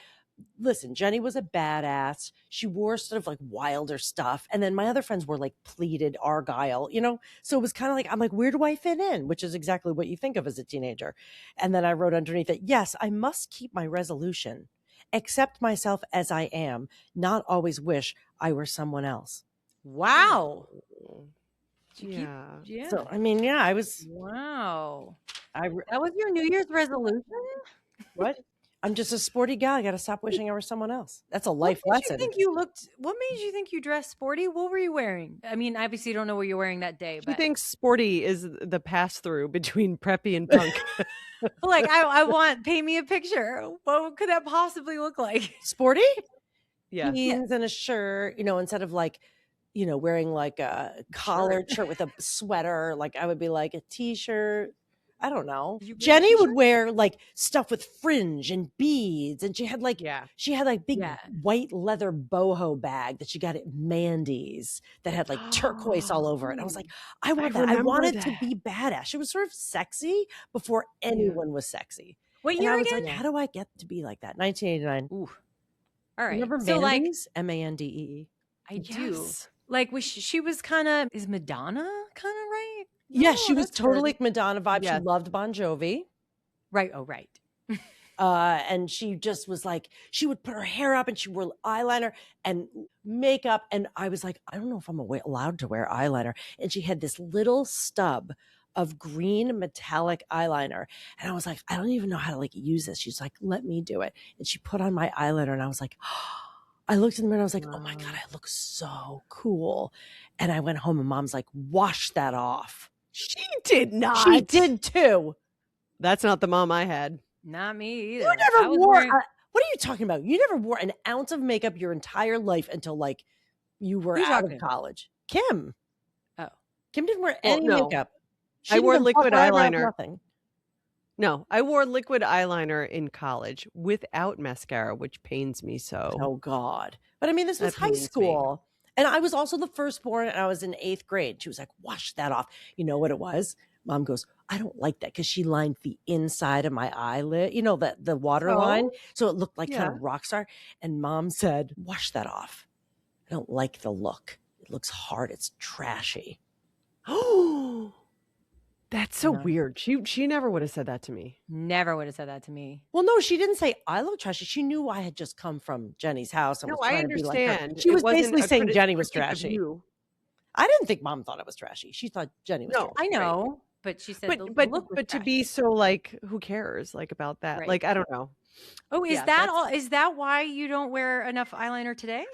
listen, Jenny was a badass. She wore sort of like wilder stuff. And then my other friends were like pleated argyle, you know? So it was kind of like, I'm like, where do I fit in? Which is exactly what you think of as a teenager. And then I wrote underneath it, yes, I must keep my resolution, accept myself as I am, not always wish I were someone else. Wow. Yeah. So I mean, yeah, I was. Wow. That was your New Year's resolution? What? I'm just a sporty gal. I got to stop wishing I were someone else. That's a What life made lesson. you think what made you think you dressed sporty? What were you wearing? I mean, obviously you don't know what you're wearing that day, She but thinks sporty is the pass-through between preppy and punk. like paint me a picture. What could that possibly look like? Sporty? Yeah. Jeans and a shirt, instead of like, wearing like a collared shirt with a sweater, like I would be like a t-shirt. I don't know. Did you wear a Jenny would t-shirt? wear like stuff with fringe and beads, and she had like big Yeah. white leather boho bag that she got at Mandy's that had like turquoise all over it. And I was like, I want that. I remember wanted that. to be badass. She was sort of sexy before anyone was sexy. What And year I was again? like, how do I get to be like that? 1989. Ooh. All right. Remember So like Mandy's? Mandee. I do. Yes. Like she was kind of is Madonna kind of right? Yeah, she was that's good. totally Madonna vibe. Yes. She loved Bon Jovi. Right. Oh, right. And she just was like, she would put her hair up and she wore eyeliner and makeup. And I was like, I don't know if I'm allowed to wear eyeliner. And she had this little stub of green metallic eyeliner. And I was like, I don't even know how to like use this. She's like, let me do it. And she put on my eyeliner and I was like, I looked in the mirror and I was like, oh my God, I look so cool. And I went home and Mom's like, wash that off. She did not. She did too. That's not the mom I had. Not me either. You I never was wore. wearing- What are you talking about? You never wore an ounce of makeup your entire life until like you were Who's out of talking? college. Kim. Oh. Kim didn't wear Well, any no. makeup. I wore didn't liquid pluck her eyebrows, eyeliner. Nothing. No, I wore liquid eyeliner in college without mascara, which pains me so. Oh God. But I mean, this was That high pains me. school. And I was also the firstborn and I was in 8th grade. She was like, wash that off. You know what it was? Mom goes, I don't like that because she lined the inside of my eyelid, the water line. So it looked like kind of rock star. And Mom said, wash that off. I don't like the look. It looks hard. It's trashy. Oh, that's so No. weird. She never would have said that to me. Never would have said that to me. Well, no, she didn't say I look trashy. She knew I had just come from Jenny's house. And No, was I trying to be like her. understand. She It was wasn't basically a saying Jenny was critique of trashy. you. I didn't think Mom thought I was trashy. She thought Jenny was No, trashy. I know, but she said the But look was to trashy. be so like, who cares like about that? Right. Like, I don't know. Oh, is Yeah, that that's- all? Is that why you don't wear enough eyeliner today?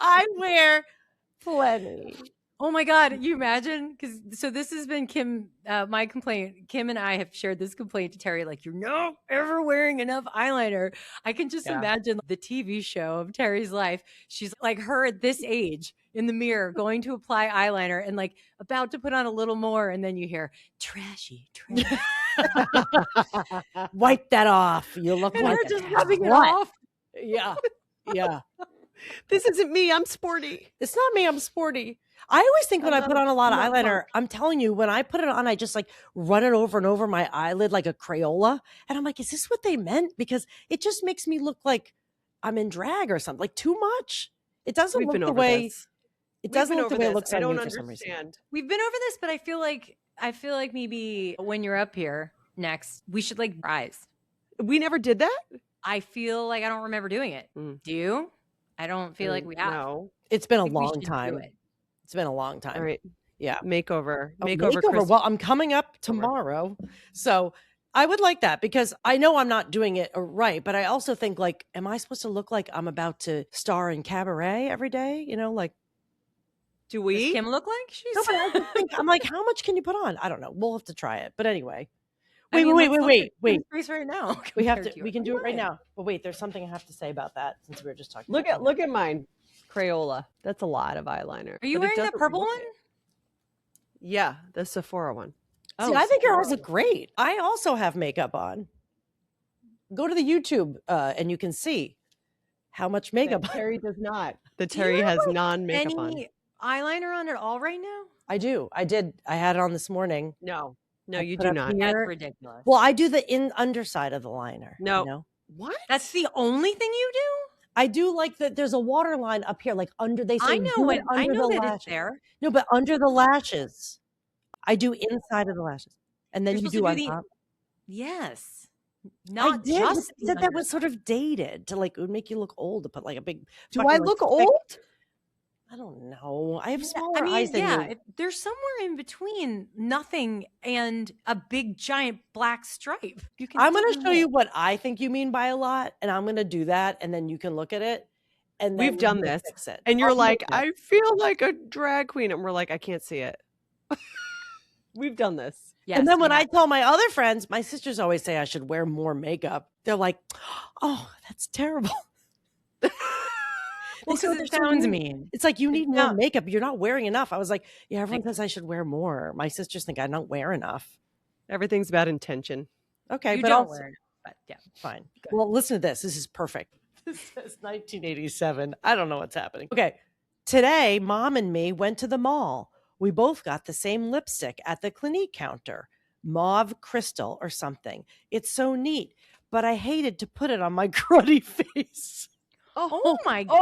I wear plenty. Oh my God, you imagine? So this has been Kim, my complaint. Kim and I have shared this complaint to Terry, like, you're not ever wearing enough eyeliner. I can just imagine the TV show of Terry's life. She's like her at this age in the mirror, going to apply eyeliner and like about to put on a little more. And then you hear trashy, trashy. Wipe that off. You look And like her a just rubbing it slut. off. Yeah. Yeah. This isn't me. I'm sporty. It's not me. I'm sporty. I always think when I put on a lot of I'm not eyeliner, I'm telling you, when I put it on, I just like run it over and over my eyelid like a Crayola. And I'm like, is this what they meant? Because it just makes me look like I'm in drag or something, like too much. It doesn't We've look been the over way this. it doesn't look the way it looks I on don't you for some reason. understand. We've been over this, but I feel like maybe when you're up here next, we should like rise. We never did that. I feel like I don't remember doing it. Mm. Do you? I don't feel like we have. No. It's been I a think we long should do time. it. It's been a long time. All right. Yeah. Makeover. Oh, Makeover. Chris- Well, I'm coming up tomorrow. So I would like that because I know I'm not doing it right, but I also think like, am I supposed to look like I'm about to star in cabaret every day? Like, Do Does we? Kim look like she's? no, but I just think, I'm like, how much can you put on? I don't know. We'll have to try it. But anyway, I mean, let's look at wait. Kim's face right now. We have compared to, you. we can do it right Why? now. But wait, there's something I have to say about that since we were just talking. Look about at mine. Crayola. That's a lot of eyeliner. Are you but it wearing that doesn't purple look one? it. Yeah, the Sephora one. See, I think yours look great. I also have makeup on. Go to the YouTube and you can see how much makeup Terry does not. The Do you Terry have, has like, non-makeup on. Any eyeliner on at all right now? I do. I did. I had it on this morning. No, I you put do up not. here. That's ridiculous. Well, I do the underside of the liner. No. What? That's the only thing you do? I do like that. There's a water line up here, like under. They say I know do it I under know the that lashes. it's there. No, but under the lashes, I do inside of the lashes, and then You're you supposed do to on do top. Yes. I Not did. just But they said that was sort of dated to like it would make you look old to put like a big. Do fucking, I like, look thick- old? I don't know. I have Yeah, smaller eyes than you. there's somewhere in between nothing and a big giant black stripe. You can I'm still going to do show you more. what I think you mean by a lot, and I'm going to do that, and then you can look at it, and then We've done we'll this. fix it. And you're I'll like, make it. I feel like a drag queen. And we're like, I can't see it. We've done this. Yes, And then we when I have. tell my other friends, my sisters always say I should wear more makeup. They're like, oh, that's terrible. Well, They say because they're it so sounds mean. mean. It's like, you It need more sound- makeup. You're not wearing enough. I was like, yeah, everyone Like- says I should wear more. My sisters think I don't wear enough. Everything's about intention. Okay, You but don't also, wear it, but yeah. fine. Good. Well, listen to this. This is perfect. This says 1987. I don't know what's happening. Okay. Today, Mom and me went to the mall. We both got the same lipstick at the Clinique counter, mauve crystal or something. It's so neat, but I hated to put it on my cruddy face. Oh my God.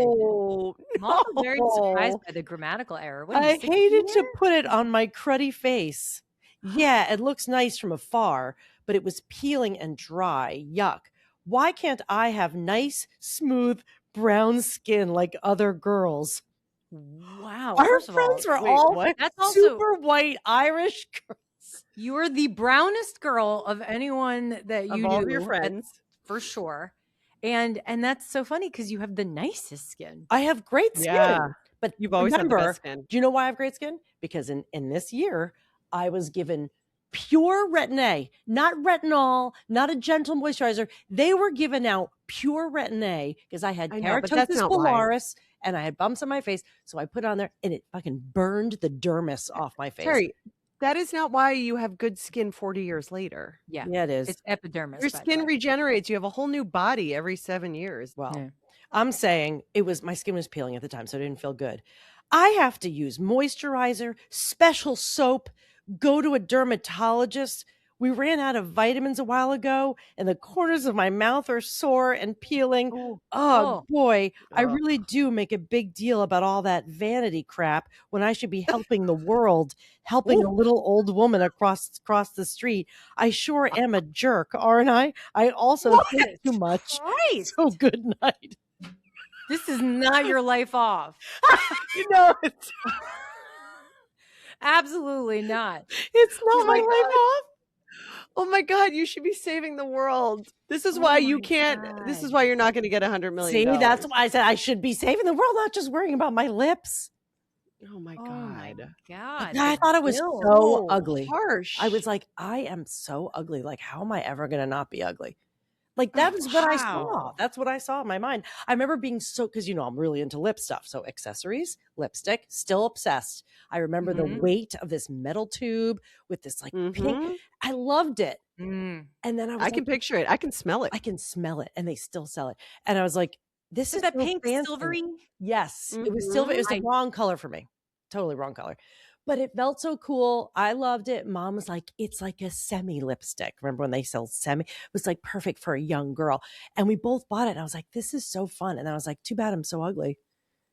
Oh, Mom was very surprised no. by the grammatical error. What are you, I 16 hated to years? put it on my cruddy face. Yeah, it looks nice from afar, but it was peeling and dry. Yuck. Why can't I have nice, smooth, brown skin like other girls? Wow. Our First of all, friends were wait, all what? that's also super white Irish girls. you are the brownest girl of anyone that of you all knew, of your friends. for sure. And that's so funny because you have the nicest skin. I have great skin. Yeah. But You've always had the remember, best skin. do you know why I have great skin? Because in this year, I was given pure Retin A, not retinol, not a gentle moisturizer. They were given out pure Retin A because I had I know, but that's keratosis not why. pilaris and I had bumps on my face. So I put it on there and it fucking burned the dermis off my face. Terry, that is not why you have good skin 40 years later. Yeah. Yeah, it is. It's epidermis. Your by the skin way. regenerates. You have a whole new body every 7 years. Well, Yeah. I'm saying my skin was peeling at the time, so it didn't feel good. I have to use moisturizer, special soap, go to a dermatologist. We ran out of vitamins a while ago, and the corners of my mouth are sore and peeling. Oh, Oh boy, I Ugh. really do make a big deal about all that vanity crap when I should be helping the world, helping a little old woman across the street. I sure am a jerk, aren't I? I also think too much. Christ. So good night. This is not your life off. You know, it's Absolutely not. not my my life God. off. Oh my God, you should be saving the world. This is Oh why you my can't. This is God. why you're not going to get $100 million. See, that's why I said I should be saving the world, not just worrying about my lips. Oh my Oh God. my God. I thought it was Bill. so ugly. Harsh. I was like, I am so ugly. Like, how am I ever going to not be ugly? Like, that was what I saw. Wow. That's what I saw in my mind. I remember being so, because, I'm really into lip stuff. So accessories, lipstick, still obsessed. I remember the Mhm. weight of this metal tube with this like pink. Mhm. I loved it. Mm. And then I was I like, can picture it. I can smell it. I can smell it. And they still sell it. And I was like, this Is is that so pink fancy. silvery? Yes, it was silver. It was the I- wrong color for me. Totally wrong color. But it felt so cool. I loved it. Mom was like, it's like a semi lipstick. Remember when they sell semi? It was like perfect for a young girl. And we both bought it. And I was like, this is so fun. And then I was like, too bad I'm so ugly.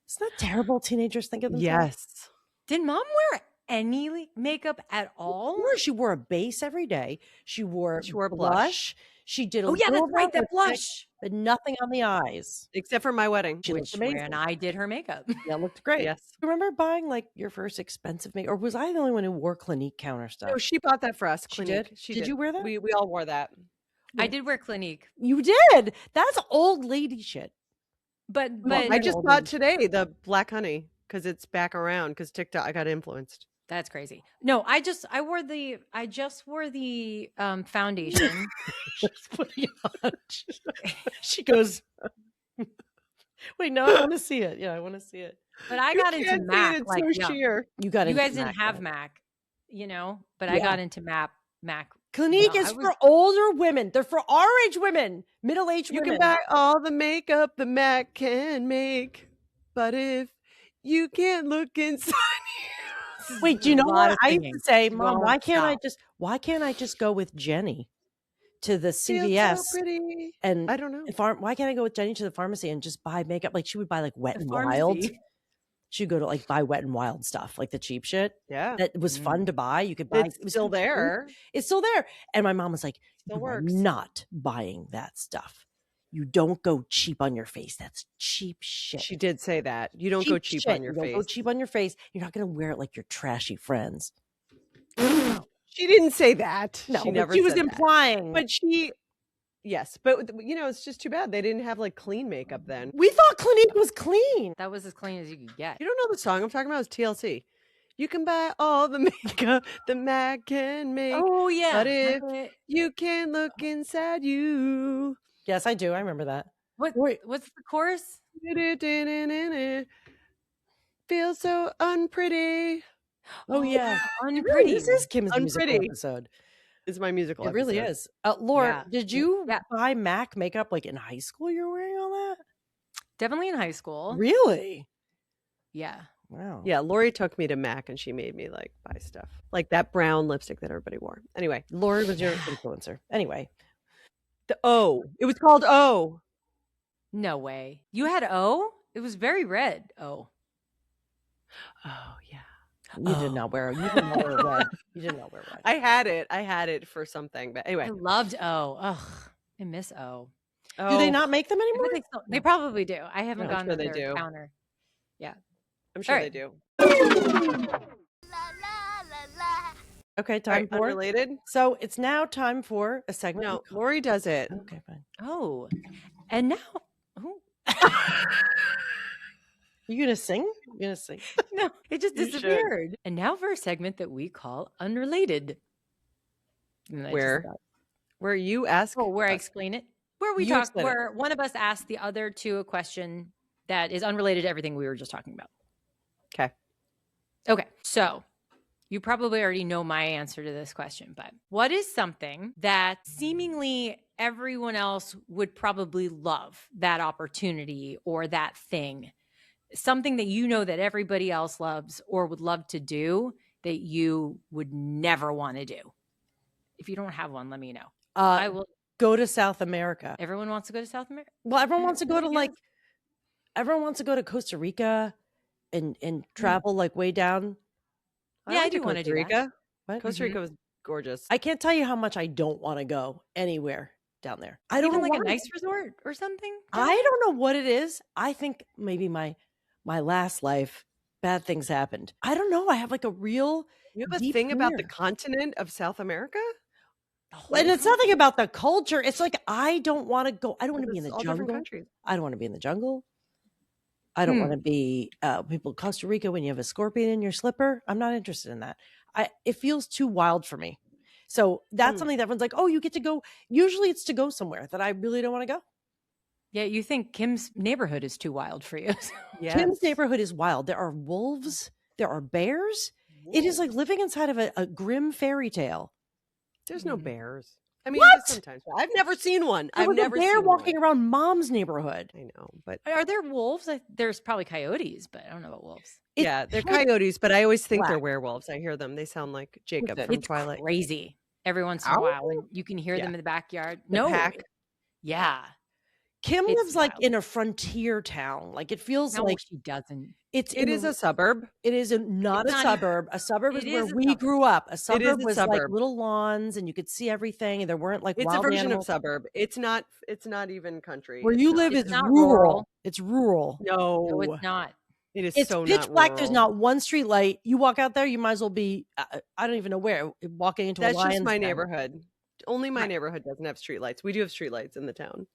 Isn't that terrible? Teenagers think of themselves. Yes. Did mom wear any makeup at all? Of course, she wore a base every day. She wore blush. blush. She did a Oh, yeah, little that's right. bit of That lipstick, blush. but nothing on the eyes. Except for my wedding. She Which looked amazing. when I did her makeup. Yeah, it looked great. Yes. Remember buying like your first expensive makeup, or was I the only one who wore Clinique counter stuff? No, she bought that for us. She Clinique. did? She Did you wear that? We all wore that. I did wear Clinique. You did. That's old lady shit. But Well, I just old bought lady. today the black honey because it's back around because TikTok. I got influenced. that's crazy. No, I just wore the foundation. Just putting it on. She goes, wait, no, I want to see it. Yeah, I want to see it. But I You got into can't see it, MAC it's like so young. sheer. You got You into guys didn't have right? MAC, but I Yeah. got into MAC. Clinique No, is I was- for older women. They're for our age women, middle-aged You women. can buy all the makeup the Mac can make, but if you can't look inside Wait, do you know A lot what of I used singing. to say, Mom? Won't Why can't I stop. just go with Jenny to the feels CVS so pretty. and I don't know. why can't I go with Jenny to the pharmacy and just buy makeup? Like she would buy like Wet and Wild. Pharmacy. She'd go to like buy Wet and Wild stuff, like the cheap shit Yeah, that was fun to buy. You could buy. it's it was still so cheap. there. It's still there. And my mom was like, Still "You are works. not buying that stuff. You don't go cheap on your face. That's cheap shit. She did say that. You don't go cheap shit. on your You face. don't go cheap on your face. You're not going to wear it like your trashy friends. She didn't say that. No, she never she was said that. implying. But yes, but it's just too bad they didn't have like clean makeup then. We thought Clinique was clean. That was as clean as you could get. You don't know the song I'm talking about? It's TLC. You can buy all the makeup the Mac can make. Oh yeah. But if you can look inside you. Yes, I do. I remember that. What's the chorus? Feel so unpretty. Oh yeah, Unpretty. This is Kim's musical Unpretty. episode. It's my musical It really episode. is. Laura, Yeah. did you Yeah. buy MAC makeup like in high school? You were wearing all that? Definitely in high school. Really? Yeah. Wow. Yeah, Lori took me to MAC and she made me like buy stuff. Like that brown lipstick that everybody wore. Anyway. Lori was your influencer. Anyway. The O. It was called O. No way. You had O? It was very red. O. Oh, yeah. You did not wear You did not wear red. You did not wear red. I had it for something. But anyway. I loved O. Ugh. I miss O. Oh, Do they not make them I anymore? think they probably do. I haven't I'm gone sure to they their do. counter. I'm sure Alright. they do. La la la la. Okay, All time right, for Unrelated? So it's now time for a segment. No, we call- Lori does it. Okay, fine. Oh. And now oh. You gonna sing? You gonna sing? No, it just You should. disappeared. And now for a segment that we call Unrelated. And I just Where? thought- Where you ask. where I us. explain it. Where we You talk, explain it. where one of us asks the other two a question that is unrelated to everything we were just talking about. Okay. Okay, so you probably already know my answer to this question, but what is something that seemingly everyone else would probably love, that opportunity or that thing? Something that you know that everybody else loves or would love to do that you would never want to do? If you don't have one, let me know. I will. Go to South America. Everyone wants to go to South America. Well, everyone wants to go to Everybody does. everyone wants to go to Costa Rica and travel like way down. Yeah, I went do wanna Costa do that. Rica. What? Costa Mhm. Rica was gorgeous. I can't tell you how much I don't want to go anywhere down there. I don't Even know like a why. nice resort or something. I don't know what it is. I think maybe my last life, bad things happened. I don't know. I have like a real You have a deep thing about the fear. continent of South America? And it's nothing about the culture. It's like I don't want to go. I don't want to be in It's the all different jungle. countries. I don't want to be in the jungle. I don't want to be people Costa Rica when you have a scorpion in your slipper. I'm not interested in that. It feels too wild for me. So that's something that everyone's like, oh, you get to go. Usually it's to go somewhere that I really don't want to go. Yeah, you think Kim's neighborhood is too wild for you. Yes. Kim's neighborhood is wild. There are wolves. There are bears. It is like living inside of a grim fairy tale. There's no Mhm. bears. I mean, What? sometimes. I've never seen one. There I've was never a bear seen walking one. around mom's neighborhood. I know, but Are there wolves? There's probably coyotes, but I don't know about wolves. It's yeah, they're head coyotes, but I always think they're black. werewolves. I hear them. They sound like Jacob Listen, from It's Twilight. crazy. Every once in a Ow. while, and you can hear Yeah. them in the backyard. The No, pack. yeah. Kim It's lives like wild. in a frontier town. Like it feels No, like she doesn't. it's It is a suburb. It is not It's a not suburb. A suburb It is where is a we suburb. grew up. A suburb a was like suburb. little lawns and you could see everything and there weren't like It's a wild version animals. of suburb. It's not even country. Where It's you not- live It's is not rural. rural. It's rural. No, No, it's not. it is It's so pitch not black. There's rural. not one street light. You walk out there, you might as well be I don't even know where, walking into That's a lion's just my den. neighborhood. Only my Right. neighborhood doesn't have streetlights. We do have streetlights in the town.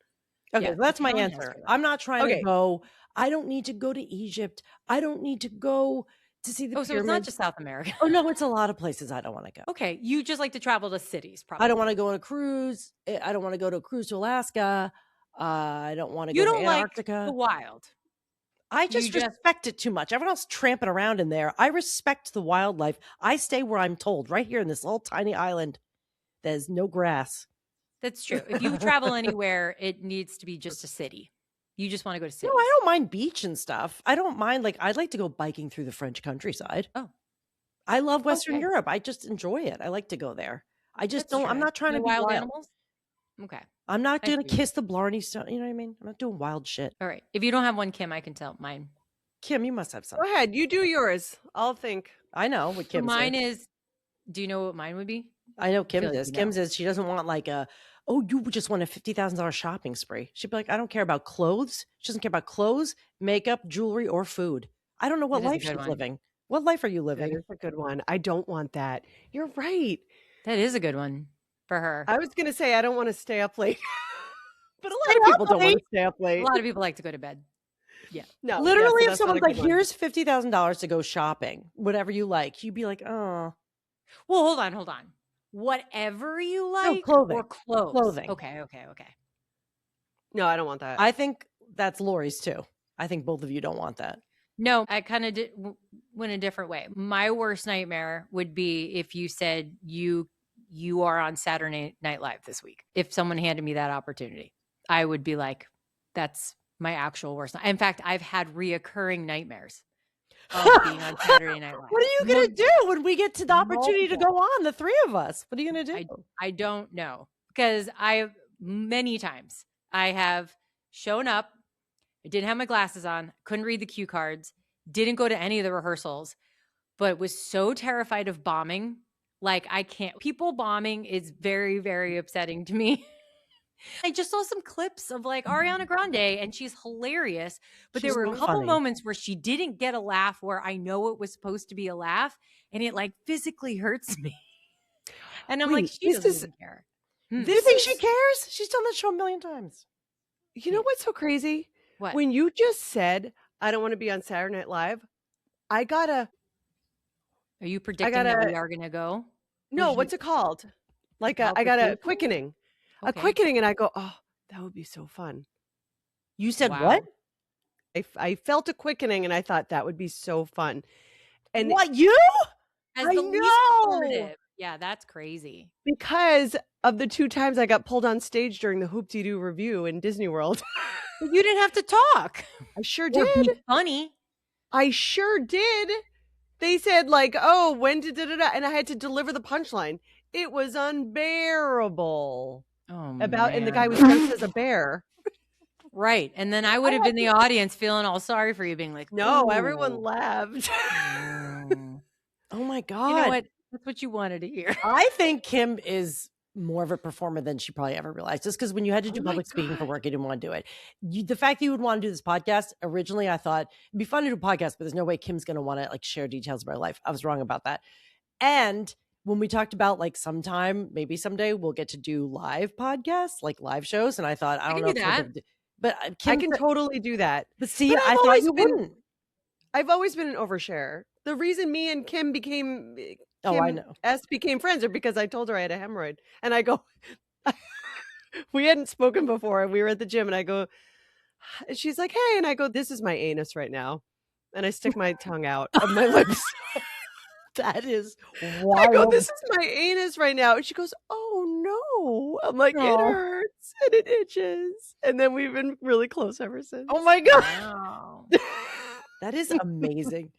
Okay, Yeah, so that's the my town has answer. streetlights. I'm not trying Okay. to go. I don't need to go to Egypt. I don't need to go to see the Oh, so it's not pyramids. just South America. Oh no, it's a lot of places I don't want to go. Okay, you just like to travel to cities, probably. I don't want to go on a cruise. I don't want to go to a cruise to Alaska. I don't want to You go to don't like Antarctica. the wild. I just just- respect it too much. Everyone else tramping around in there. I respect the wildlife. I stay where I'm told, right here in this little tiny island. There's no grass. That's true. If you travel anywhere, it needs to be just a city. You just want to go to cities. No, I don't mind beach and stuff. I don't mind I'd like to go biking through the French countryside. Oh. I love Western Okay. Europe. I just enjoy it. I like to go there. I just That's don't. I'm true. not trying No to be wild wild. animals. Okay. I'm not I gonna see. kiss the Blarney Stone. You know what I mean? I'm not doing wild shit. All right. If you don't have one, Kim, I can tell mine. Kim, you must have Go something. ahead. You do yours. I'll think. I know what So Kim's mine is. do you know what mine would be? I know Kim's like is. you know. Kim's is she doesn't want like a oh, you just won a $50,000 shopping spree. She'd be like, I don't care about clothes. She doesn't care about clothes, makeup, jewelry, or food. I don't know what That is a life good she's one. living. What life are you That living? is a good one. I don't want that. You're right. That is a good one for her. I was going to say I don't want to stay up late. But a lot Stay of people up don't want late. to stay up A late. lot of people like to go to bed. Yeah. No, Literally, so if that's not someone's a like, good one. here's $50,000 to go shopping, whatever you like, you'd be like, oh, Well, hold on. Whatever you like clothing. or clothes. Clothing. Okay. No, I don't want that. I think that's Lori's too. I think both of you don't want that. No, I kind of went a different way. My worst nightmare would be if you said you are on Saturday Night Live this week. If someone handed me that opportunity, I would be like, that's my actual worst. In fact, I've had reoccurring nightmares of being on Saturday Night Live. What are you going to do when we get to the opportunity to go on, the three of us? What are you going to do? I don't know, because many times I have shown up, I didn't have my glasses on, couldn't read the cue cards, didn't go to any of the rehearsals, but was so terrified of bombing. Like, I can't. People bombing is very, very upsetting to me. I just saw some clips of like Ariana Grande, and she's hilarious. But She's there were a so couple funny. moments where she didn't get a laugh where I know it was supposed to be a laugh, and it like physically hurts me. And I'm like, Wait, she this doesn't is- even care. Do you think she cares? She's done that show a million times. You know what's so crazy? What? When you just said, I don't want to be on Saturday Night Live, I got a, Are you predicting that we are going to go? no, Would what's you- it called? Like A I got a palpitation? quickening. A Okay. quickening, and I go, oh, that would be so fun. You said Wow. what? I felt a quickening, and I thought that would be so fun. And What, you? As I the least know. informative. Yeah, that's crazy. because of the 2 times I got pulled on stage during the Hoop-Dee-Doo review in Disney World, But you didn't have to talk. I sure Or did. be funny. I sure did. They said like, "Oh, when did da-da-da," and I had to deliver the punchline. It was unbearable. Oh, And the guy man. was dressed as a bear. Right. And then I would have been the audience feeling all sorry for you, being like, No, everyone "Ooh." laughed. Mm. Oh my God. You know what? That's what you wanted to hear. I think Kim is more of a performer than she probably ever realized. Just because when you had to do Oh my public speaking for God. work, you didn't want to do it. The fact that you would want to do this podcast, originally I thought it'd be fun to do a podcast, but there's no way Kim's going to want to like share details of her life. I was wrong about that. And when we talked about like sometime, maybe someday we'll get to do live podcasts, like live shows. And I thought, I don't can know do if we'll that. be able to- but I Kim, can totally do that. but see, But I I've thought always you been- wouldn't. I've always been an overshare. The reason me and Kim became Oh, I Kim know. S became friends are because I told her I had a hemorrhoid, and I go, we hadn't spoken before, and we were at the gym, and I go, and she's like, hey, and I go, this is my anus right now, and I stick my tongue out of my lips. That is I go, wild. this is my anus right now, and she goes, oh no. I'm like, it Aw. hurts and it itches, and then we've been really close ever since. Oh my God. Wow. That is amazing.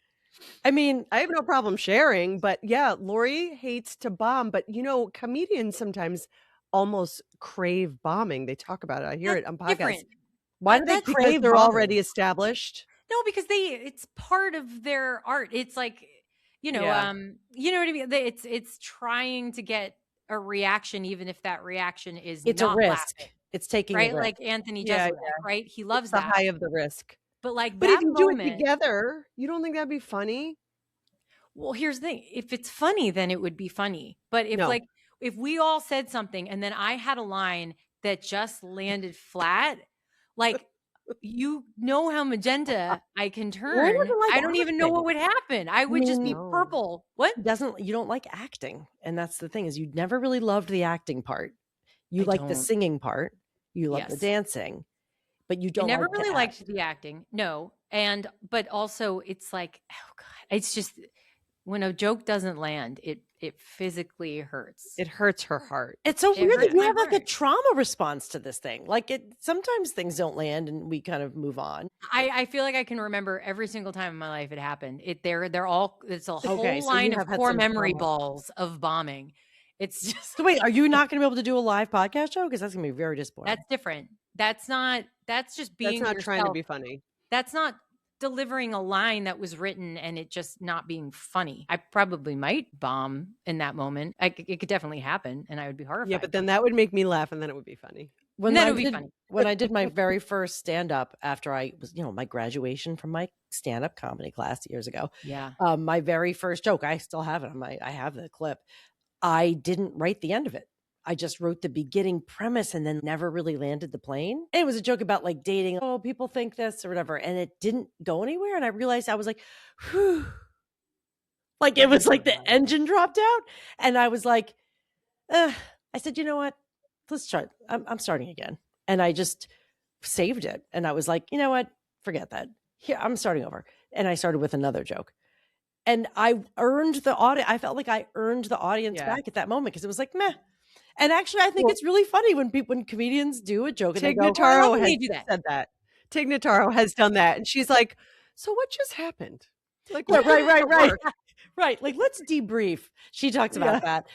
I mean, I have no problem sharing, but yeah, Lori hates to bomb. But you know, comedians sometimes almost crave bombing. They talk about it. I hear it on podcasts. Different. why do they That's Because crave they're bombing? already established. No, because it's part of their art. It's like, Yeah. you know what I mean? It's trying to get a reaction, even if that reaction is It's not a risk. laughing, It's taking right? a risk. Like Anthony Yeah, Jeselnik, right? He loves The that. high of the risk. But like But that if you do it moment, together, you don't think that'd be funny? well, here's the thing. If it's funny, then it would be funny. But if No. if we all said something and then I had a line that just landed flat, like you know how magenta I can turn. doesn't like I don't even know acting. what would happen. I would just be No. purple. What? You don't like acting, and that's the thing is you never really loved the acting part. You I like the don't. singing part. You love the Yes. dancing, but you don't. I never like the really act. liked the acting. No. But also it's like, oh God, it's just when a joke doesn't land, it physically hurts. It hurts her heart. It's so It weird that hurts you my have like a heart. trauma response to this thing. Like sometimes things don't land, and we kind of move on. I feel like I can remember every single time in my life it happened. It's a whole Okay, so you line of have had core some memory trauma. balls of bombing. It's just So wait, are you not going to be able to do a live podcast show? Because that's going to be very disappointing. that's different. That's just being That's not yourself. trying to be funny. That's not delivering a line that was written and it just not being funny. I probably might bomb in that moment. It could definitely happen and I would be horrified. Yeah, but then that would make me laugh and then it would be funny. When Then it I would be did, funny. when I did my very first stand-up after I was, my graduation from my stand-up comedy class years ago. Yeah. My very first joke, I still have it on I have the clip. I didn't write the end of it. I just wrote the beginning premise and then never really landed the plane. It was a joke about like dating. Oh, people think this or whatever. And it didn't go anywhere. And I realized I was like, whew. Like it was like the engine dropped out. And I was like, I said, you know what? Let's try. I'm starting again. And I just saved it. And I was like, you know what? Forget that. Here, I'm starting over. And I started with another joke. And I earned the audience. I felt like I earned the audience back at that moment because it was like, meh. And actually, I think it's really funny when comedians do a joke. Tig and they go, Notaro has said that. Tig Notaro has done that. And she's like, so what just happened? Like, right. Right. Like, let's debrief. She talks about that.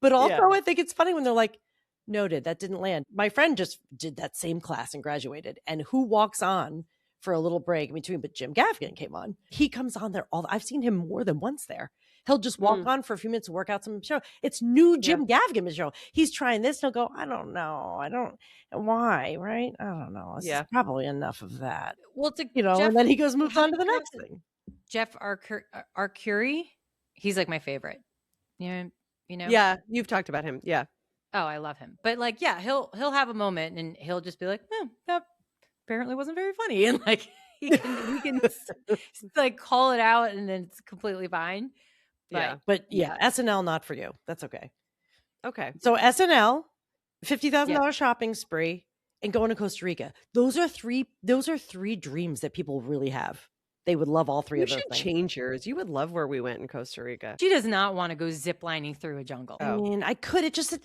But also, I think it's funny when they're like, noted, that didn't land. My friend just did that same class and graduated. And who walks on for a little break in between? But Jim Gaffigan came on. He comes on there I've seen him more than once there. He'll just walk on for a few minutes to work out some show. It's new Jim Gaffigan show. He's trying this. He'll go, I don't know. Why? Right? I don't know. It's probably enough of that. Well, Jeff, and then he moves on to the next thing. Jeff Arcuri, he's like my favorite. Yeah, Yeah, you've talked about him. Yeah. Oh, I love him. But like, yeah, he'll have a moment and he'll just be like, that apparently wasn't very funny. And like he can like call it out and then it's completely fine. But SNL, not for you. That's okay. Okay. So SNL, $50,000 shopping spree, and going to Costa Rica. Those are three dreams that people really have. They would love all three of those things. You should change yours. You would love where we went in Costa Rica. She does not want to go ziplining through a jungle. I mean, I could. It just,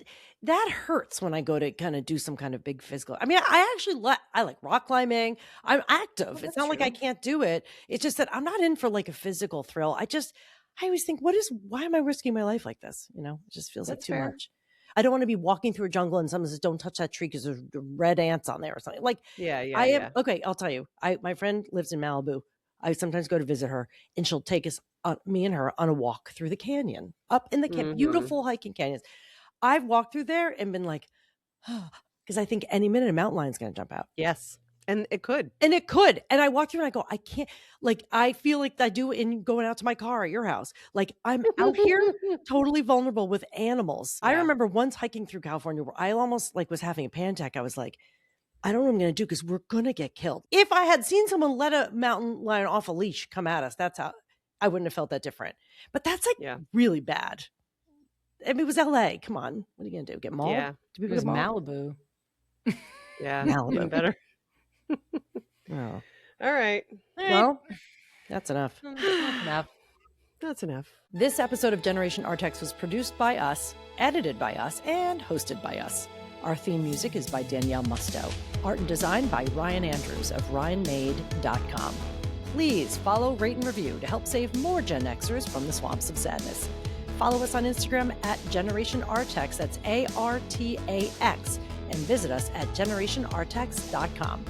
that hurts when I go to kind of do some kind of big physical. I mean, I like rock climbing. I'm active. It's not like I can't do it. It's just that I'm not in for like a physical thrill. I always think, why am I risking my life like this? It just feels like too much. I don't want to be walking through a jungle and someone says, don't touch that tree because there's red ants on there or something. Like, okay, I'll tell you. My friend lives in Malibu. I sometimes go to visit her and she'll take us, me and her, on a walk through the canyon, up in the canyon, beautiful hiking canyons. I've walked through there and been like, because I think any minute a mountain lion's going to jump out. Yes. And it could. And I walk through and I go, I can't, like, I feel like I do in going out to my car at your house. Like I'm out here totally vulnerable with animals. Yeah. I remember once hiking through California where I almost like was having a panic attack. I was like, I don't know what I'm going to do because we're going to get killed. If I had seen someone let a mountain lion off a leash come at us, that's how I wouldn't have felt that different. But that's like really bad. I mean, it was LA. Come on. What are you going to do? Get mauled? Yeah. It was Malibu. Yeah. Malibu. Even better. Oh. All right. Well, that's enough. That's enough. This episode of Generation Artax was produced by us, edited by us, and hosted by us. Our theme music is by Danielle Musto. Art and design by Ryan Andrews of ryanmade.com. Please follow, rate, and review to help save more Gen Xers from the swamps of sadness. Follow us on Instagram at Generation Artax, that's ARTAX, and visit us at generationartax.com.